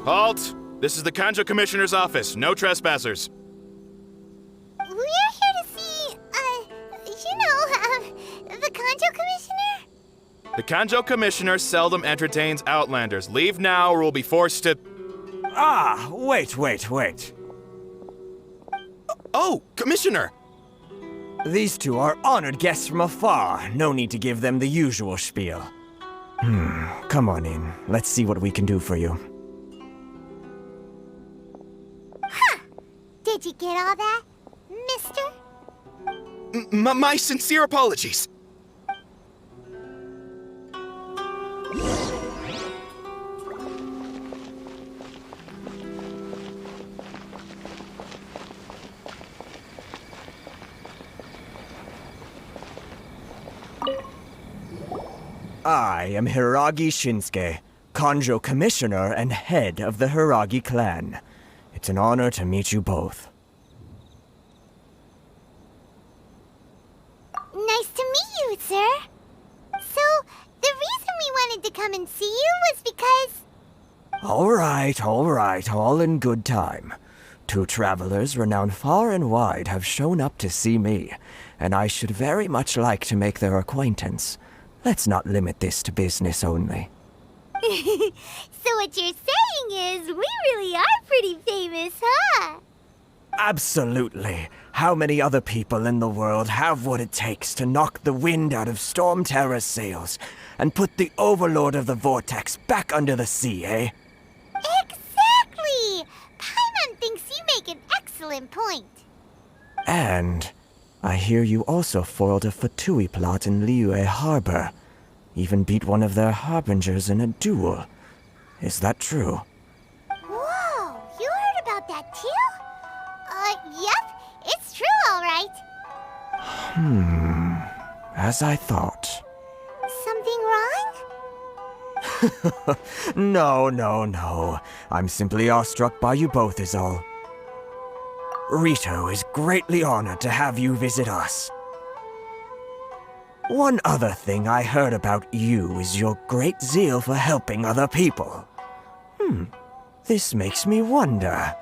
Halt! This is the Kanjo Commissioner's office. No trespassers. We're here to see, the Kanjo Commissioner? The Kanjo Commissioner seldom entertains Outlanders. Leave now or we'll be forced to... Ah, wait. Oh, Commissioner! These two are honored guests from afar. No need to give them the usual spiel. Come on in. Let's see what we can do for you. Did you get all that, mister? My sincere apologies. I am Hiragi Shinsuke, Kanjo Commissioner and head of the Hiragi clan. It's an honor to meet you both. Nice to meet you, sir. So, the reason we wanted to come and see you was because... All right, all in good time. 2 travelers renowned far and wide have shown up to see me, and I should very much like to make their acquaintance. Let's not limit this to business only. So what you're saying is, we really are pretty famous, huh? Absolutely. How many other people in the world have what it takes to knock the wind out of Storm Terror's sails and put the Overlord of the Vortex back under the sea, eh? Exactly! Paimon thinks you make an excellent point. And I hear you also foiled a Fatui plot in Liyue Harbor. Even beat one of their harbingers in a duel. Is that true? Whoa, you heard about that too? Yep, it's true, all right. As I thought. Something wrong? No. I'm simply awestruck by you both is all. Rito is greatly honored to have you visit us. One other thing I heard about you is your great zeal for helping other people. This makes me wonder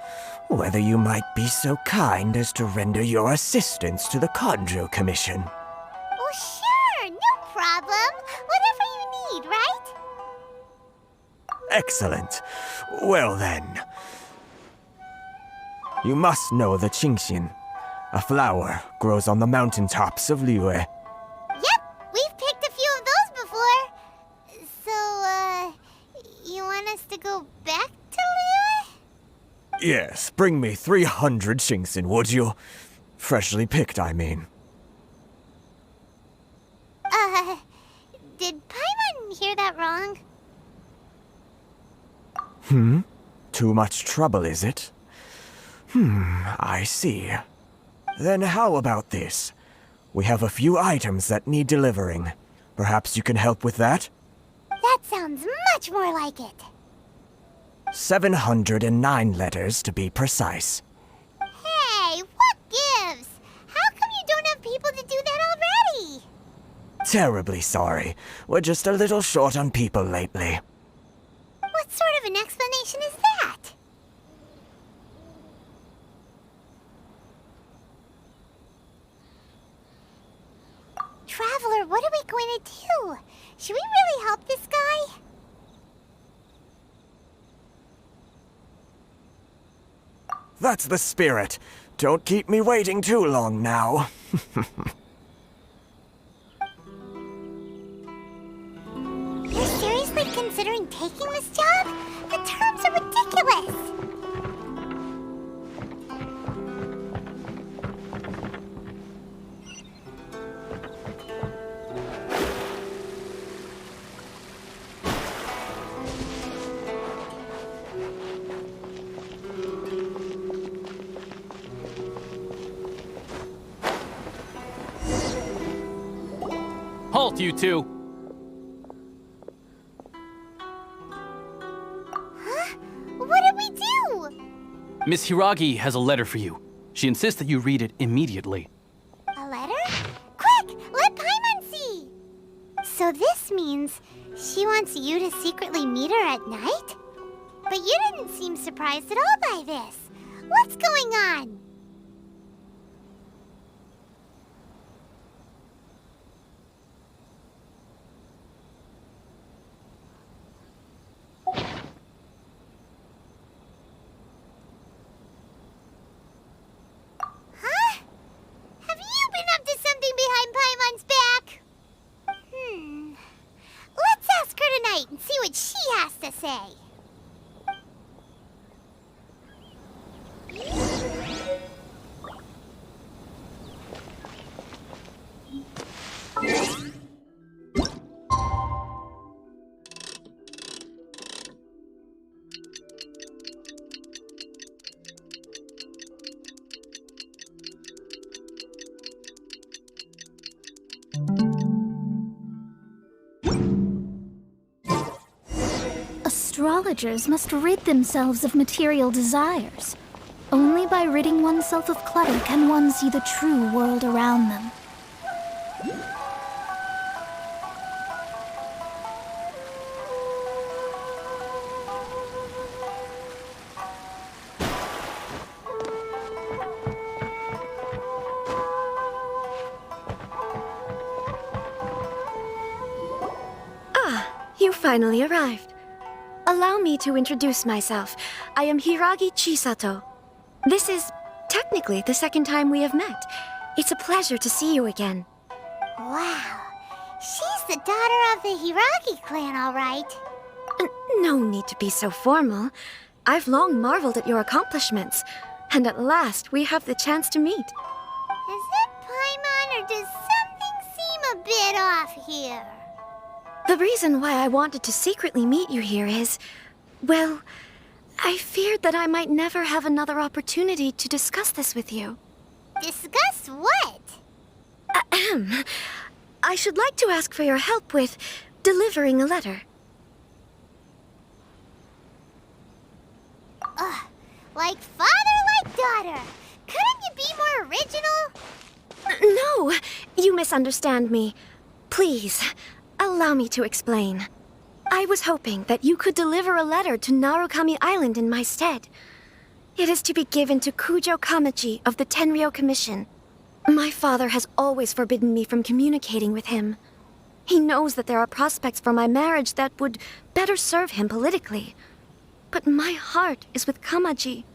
whether you might be so kind as to render your assistance to the Kanjo Commission. Oh, sure, no problem. Whatever you need, right? Excellent. Well then. You must know the Qingxin. A flower grows on the mountaintops of Liyue. Yep, we've picked a few of those before. So, you want us to go back to Liyue? Yes, bring me 300 Qingxin, would you? Freshly picked, I mean. Did Paimon hear that wrong? Too much trouble, is it? I see. Then how about this? We have a few items that need delivering. Perhaps you can help with that? That sounds much more like it. 709 letters to be precise. Hey, what gives? How come you don't have people to do that already? Terribly sorry. We're just a little short on people lately. What sort of an explanation is that? Traveler, what are we going to do? Should we really help this guy? That's the spirit. Don't keep me waiting too long now. You're seriously considering taking this job? The terms are ridiculous. Halt, you two! Huh? What did we do? Miss Hiragi has a letter for you. She insists that you read it immediately. A letter? Quick! Let Paimon see! So this means she wants you to secretly meet her at night? But you didn't seem surprised at all by this. What's going on? Let's ask her tonight and see what she has to say. Astrologers must rid themselves of material desires. Only by ridding oneself of clutter can one see the true world around them. You finally arrived. Allow me to introduce myself. I am Hiragi Chisato. This is technically the second time we have met. It's a pleasure to see you again. Wow. She's the daughter of the Hiragi clan, all right. No need to be so formal. I've long marveled at your accomplishments, and at last we have the chance to meet. Is it Paimon, or does something seem a bit off here? The reason why I wanted to secretly meet you here is, well, I feared that I might never have another opportunity to discuss this with you. Discuss what? Ahem. I should like to ask for your help with delivering a letter. Like father, like daughter. Couldn't you be more original? No, you misunderstand me. Please, allow me to explain. I was hoping that you could deliver a letter to Narukami Island in my stead. It is to be given to Kujo Kamachi of the Tenryou Commission. My father has always forbidden me from communicating with him. He knows that there are prospects for my marriage that would better serve him politically. But my heart is with Kamaji.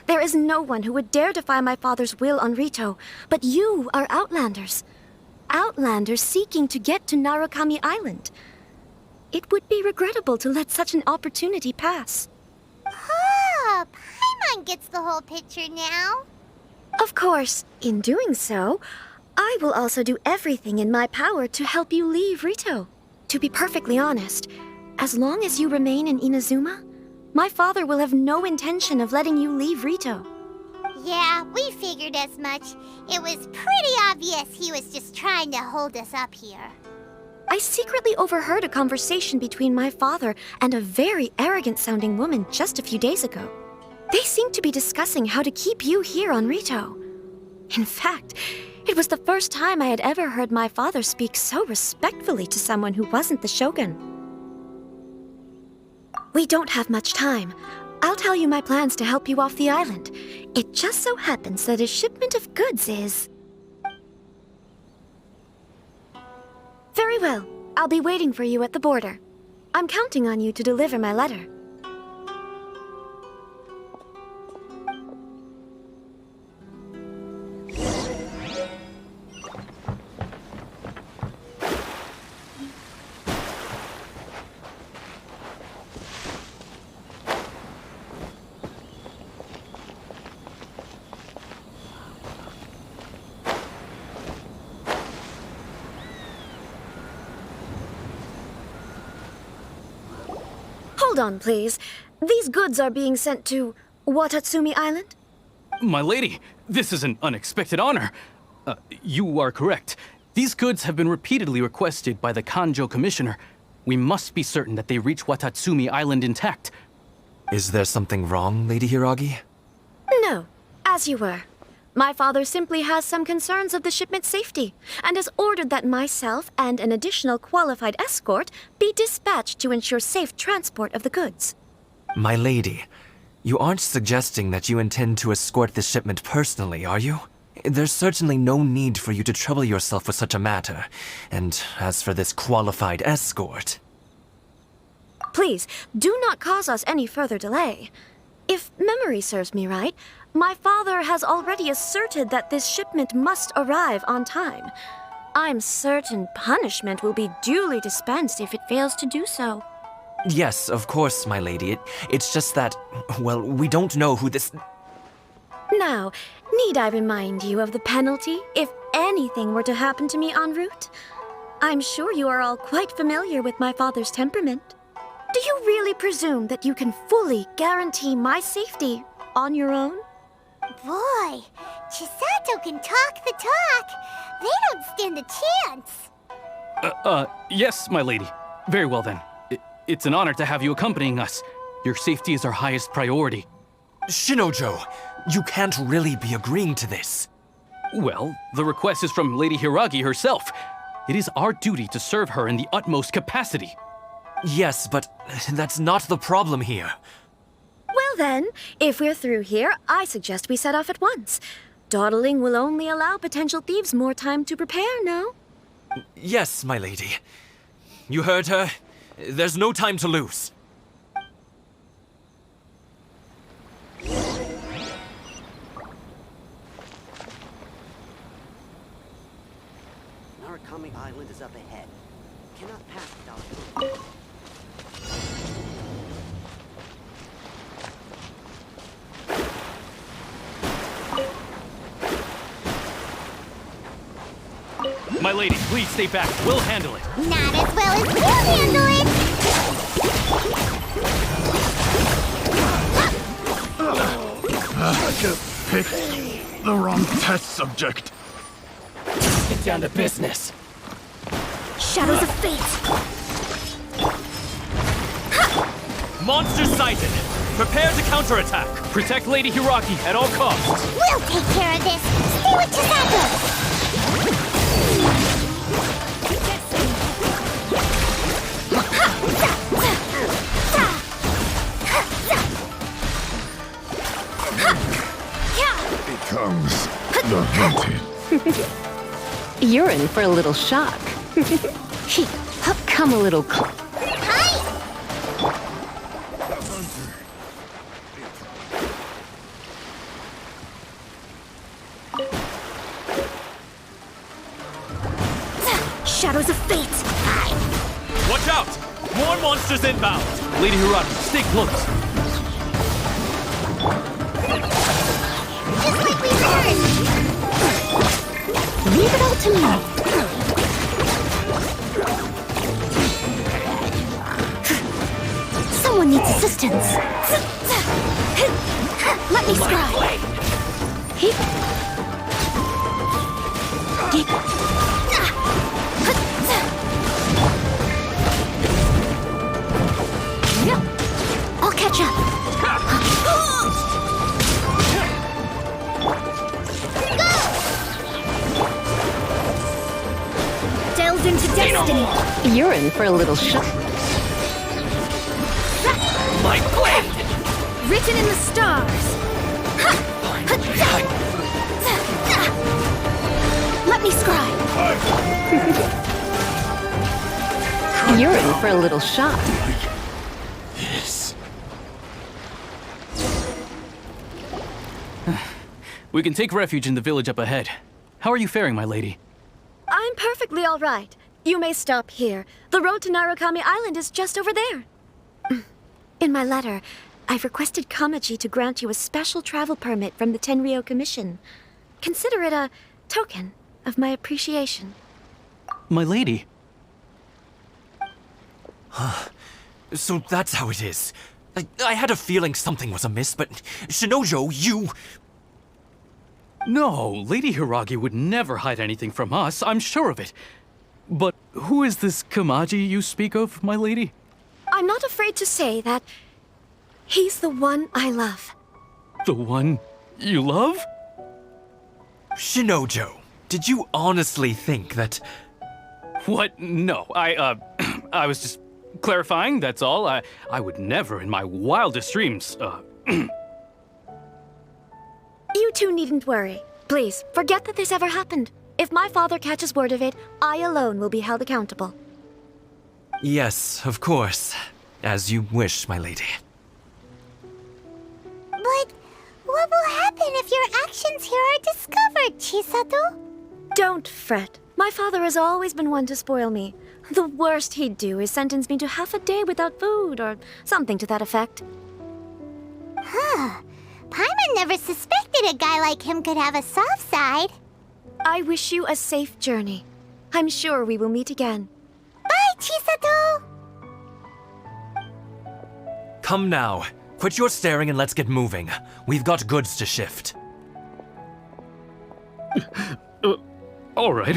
There is no one who would dare defy my father's will on Rito, but you are Outlanders. Outlanders seeking to get to Narukami Island. It would be regrettable to let such an opportunity pass. Oh, Paimon gets the whole picture now. Of course, in doing so, I will also do everything in my power to help you leave Rito. To be perfectly honest, as long as you remain in Inazuma, my father will have no intention of letting you leave Rito. Yeah, we figured as much. It was pretty obvious he was just trying to hold us up here. I secretly overheard a conversation between my father and a very arrogant-sounding woman just a few days ago. They seemed to be discussing how to keep you here on Rito. In fact, it was the first time I had ever heard my father speak so respectfully to someone who wasn't the Shogun. We don't have much time. I'll tell you my plans to help you off the island. It just so happens that a shipment of goods is... Very well. I'll be waiting for you at the border. I'm counting on you to deliver my letter. Hold on, please. These goods are being sent to Watatsumi Island? My lady, this is an unexpected honor. You are correct. These goods have been repeatedly requested by the Kanjo Commissioner. We must be certain that they reach Watatsumi Island intact. Is there something wrong, Lady Hiragi? No, as you were. My father simply has some concerns of the shipment's safety, and has ordered that myself and an additional qualified escort be dispatched to ensure safe transport of the goods. My lady, you aren't suggesting that you intend to escort this shipment personally, are you? There's certainly no need for you to trouble yourself with such a matter. And as for this qualified escort... Please, do not cause us any further delay. If memory serves me right, my father has already asserted that this shipment must arrive on time. I'm certain punishment will be duly dispensed if it fails to do so. Yes, of course, my lady. It's just that, well, we don't know who this... Now, need I remind you of the penalty if anything were to happen to me en route? I'm sure you are all quite familiar with my father's temperament. Do you really presume that you can fully guarantee my safety on your own? Boy, Chisato can talk the talk. They don't stand a chance. Yes, my lady. Very well then. It's an honor to have you accompanying us. Your safety is our highest priority. Shinojo, you can't really be agreeing to this. Well, the request is from Lady Hiragi herself. It is our duty to serve her in the utmost capacity. Yes, but that's not the problem here. Well then, if we're through here, I suggest we set off at once. Dawdling will only allow potential thieves more time to prepare, no? Yes, my lady. You heard her. There's no time to lose. Narukami Island is up ahead. Cannot pass without. My lady, please stay back. We'll handle it. Not as well as we'll handle it! I just picked the wrong test subject. Get down to business. Shadows of fate! Monster sighted! Prepare to counterattack! Protect Lady Hiraki at all costs. We'll take care of this! Stay with Chisato! Becomes the hunted. You're in for a little shock. Come a little Shadows of fate! Watch out! More monsters inbound! Lady Hiraki, stay close. Just like we learned! Leave it all to me. Someone needs assistance. Let me scry. I'll catch up. Delved into destiny. You're in for a little shock. My blade! Written in the stars. Let me scry. You're in for a little shock. Yes. We can take refuge in the village up ahead. How are you faring, my lady? I'm perfectly all right. You may stop here. The road to Narukami Island is just over there. In my letter, I've requested Kamaji to grant you a special travel permit from the Tenryou Commission. Consider it a token of my appreciation. My lady. So that's how it is. I had a feeling something was amiss, but Shinojo, you... No, Lady Hiragi would never hide anything from us, I'm sure of it. But who is this Kamaji you speak of, my lady? I'm not afraid to say that he's the one I love. The one you love? Shinojo, did you honestly think that... What? No, I was just clarifying, that's all. I would never in my wildest dreams, You two needn't worry. Please, forget that this ever happened. If my father catches word of it, I alone will be held accountable. Yes, of course. As you wish, my lady. But what will happen if your actions here are discovered, Chisato? Don't fret. My father has always been one to spoil me. The worst he'd do is sentence me to half a day without food, or something to that effect. Huh. Paimon never suspected a guy like him could have a soft side. I wish you a safe journey. I'm sure we will meet again. Bye, Chisato! Come now. Quit your staring and let's get moving. We've got goods to shift. All right.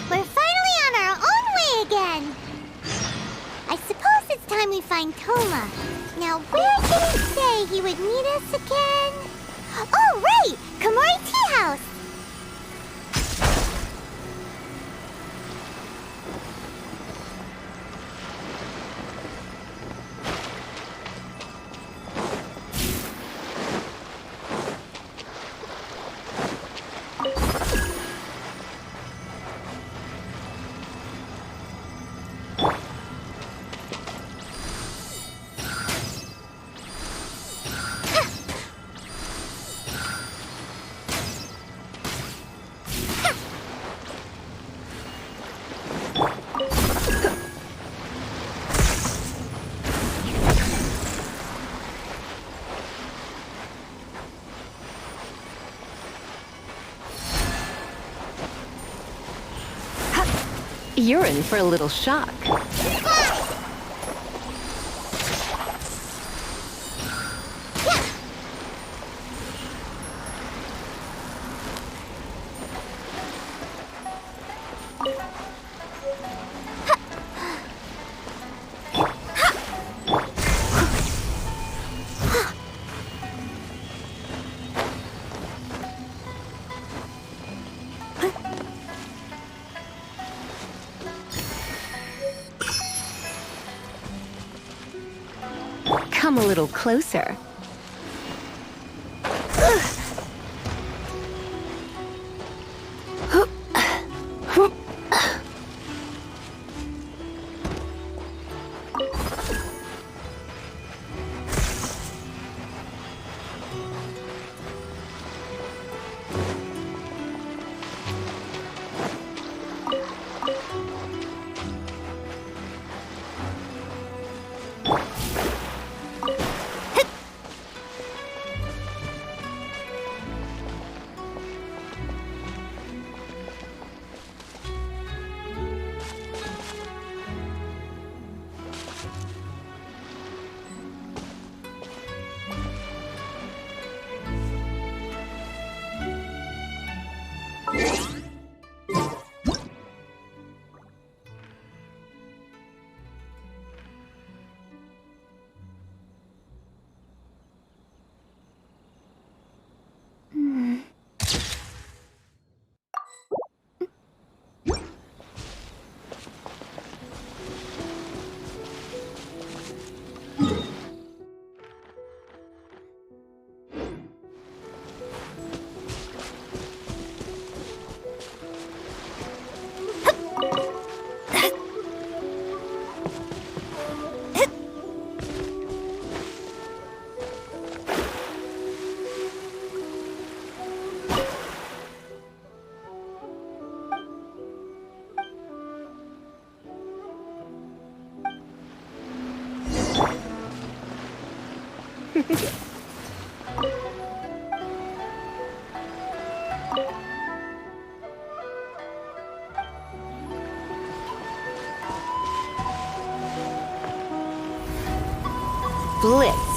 We're finally on our own way again! I suppose it's time we find Toma. Now, where did he say he would meet us again? Oh, right! Komori Tea House! You're in for a little shock. Come a little closer. Blitz.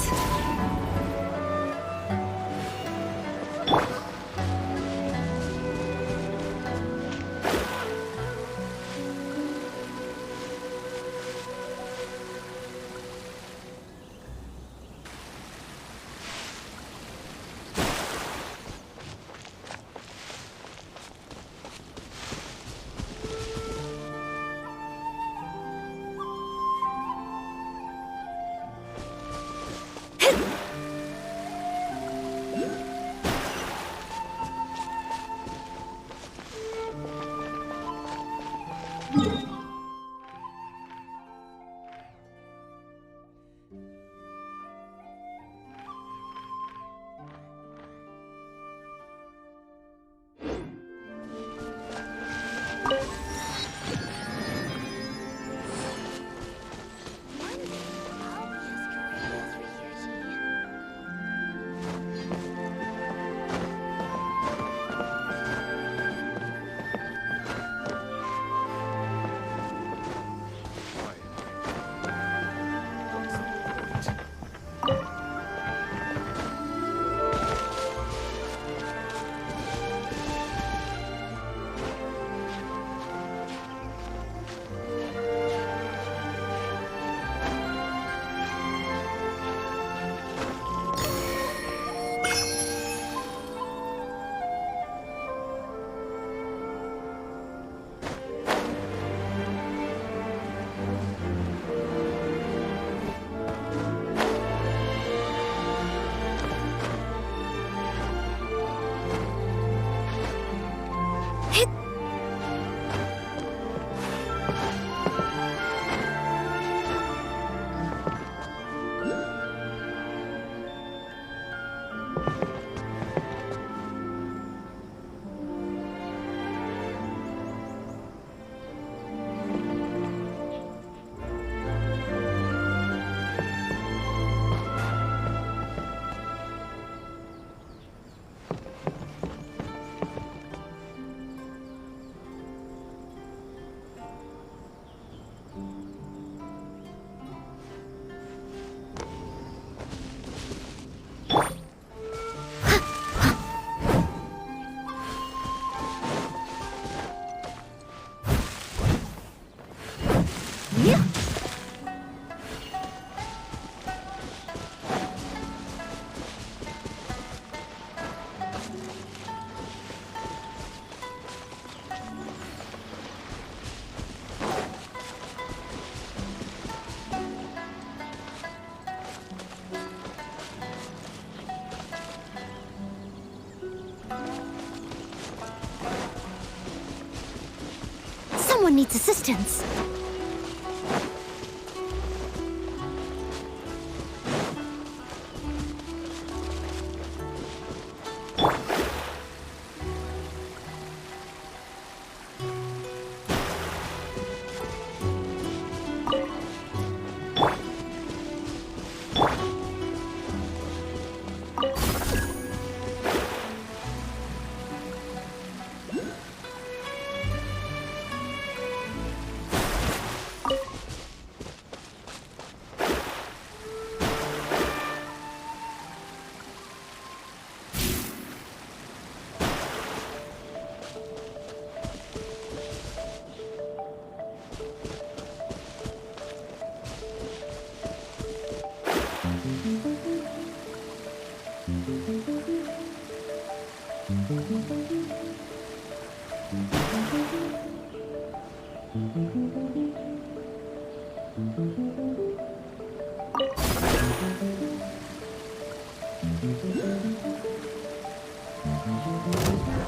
Someone needs assistance.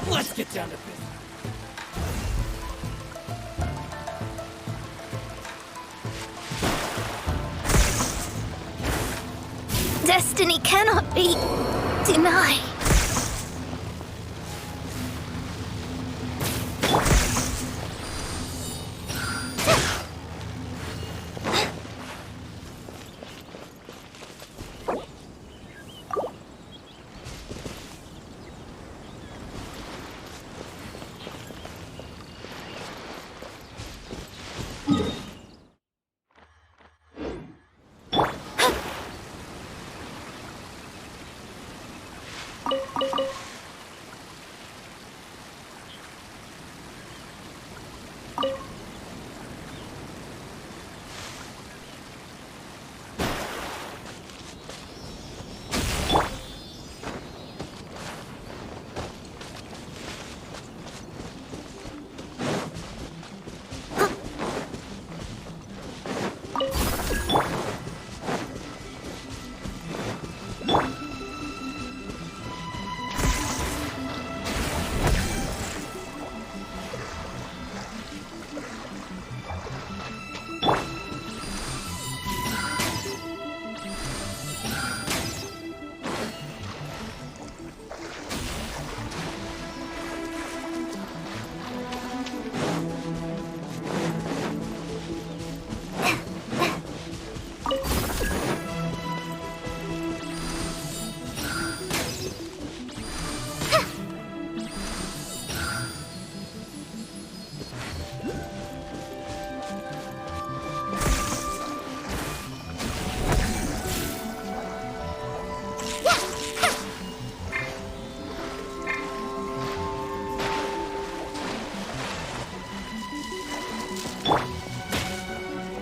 Let's get down to business. Destiny cannot be denied.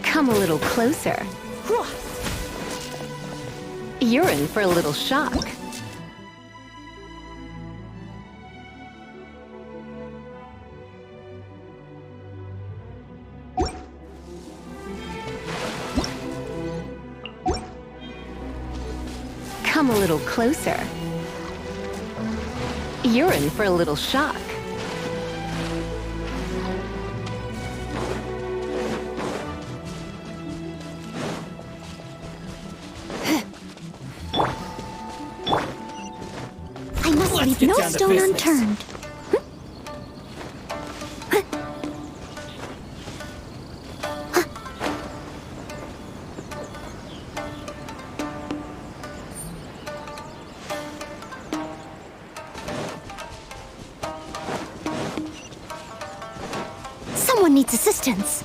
Come a little closer. You're in for a little shock. Come a little closer. You're in for a little shock. I must leave no stone unturned. Someone needs assistance.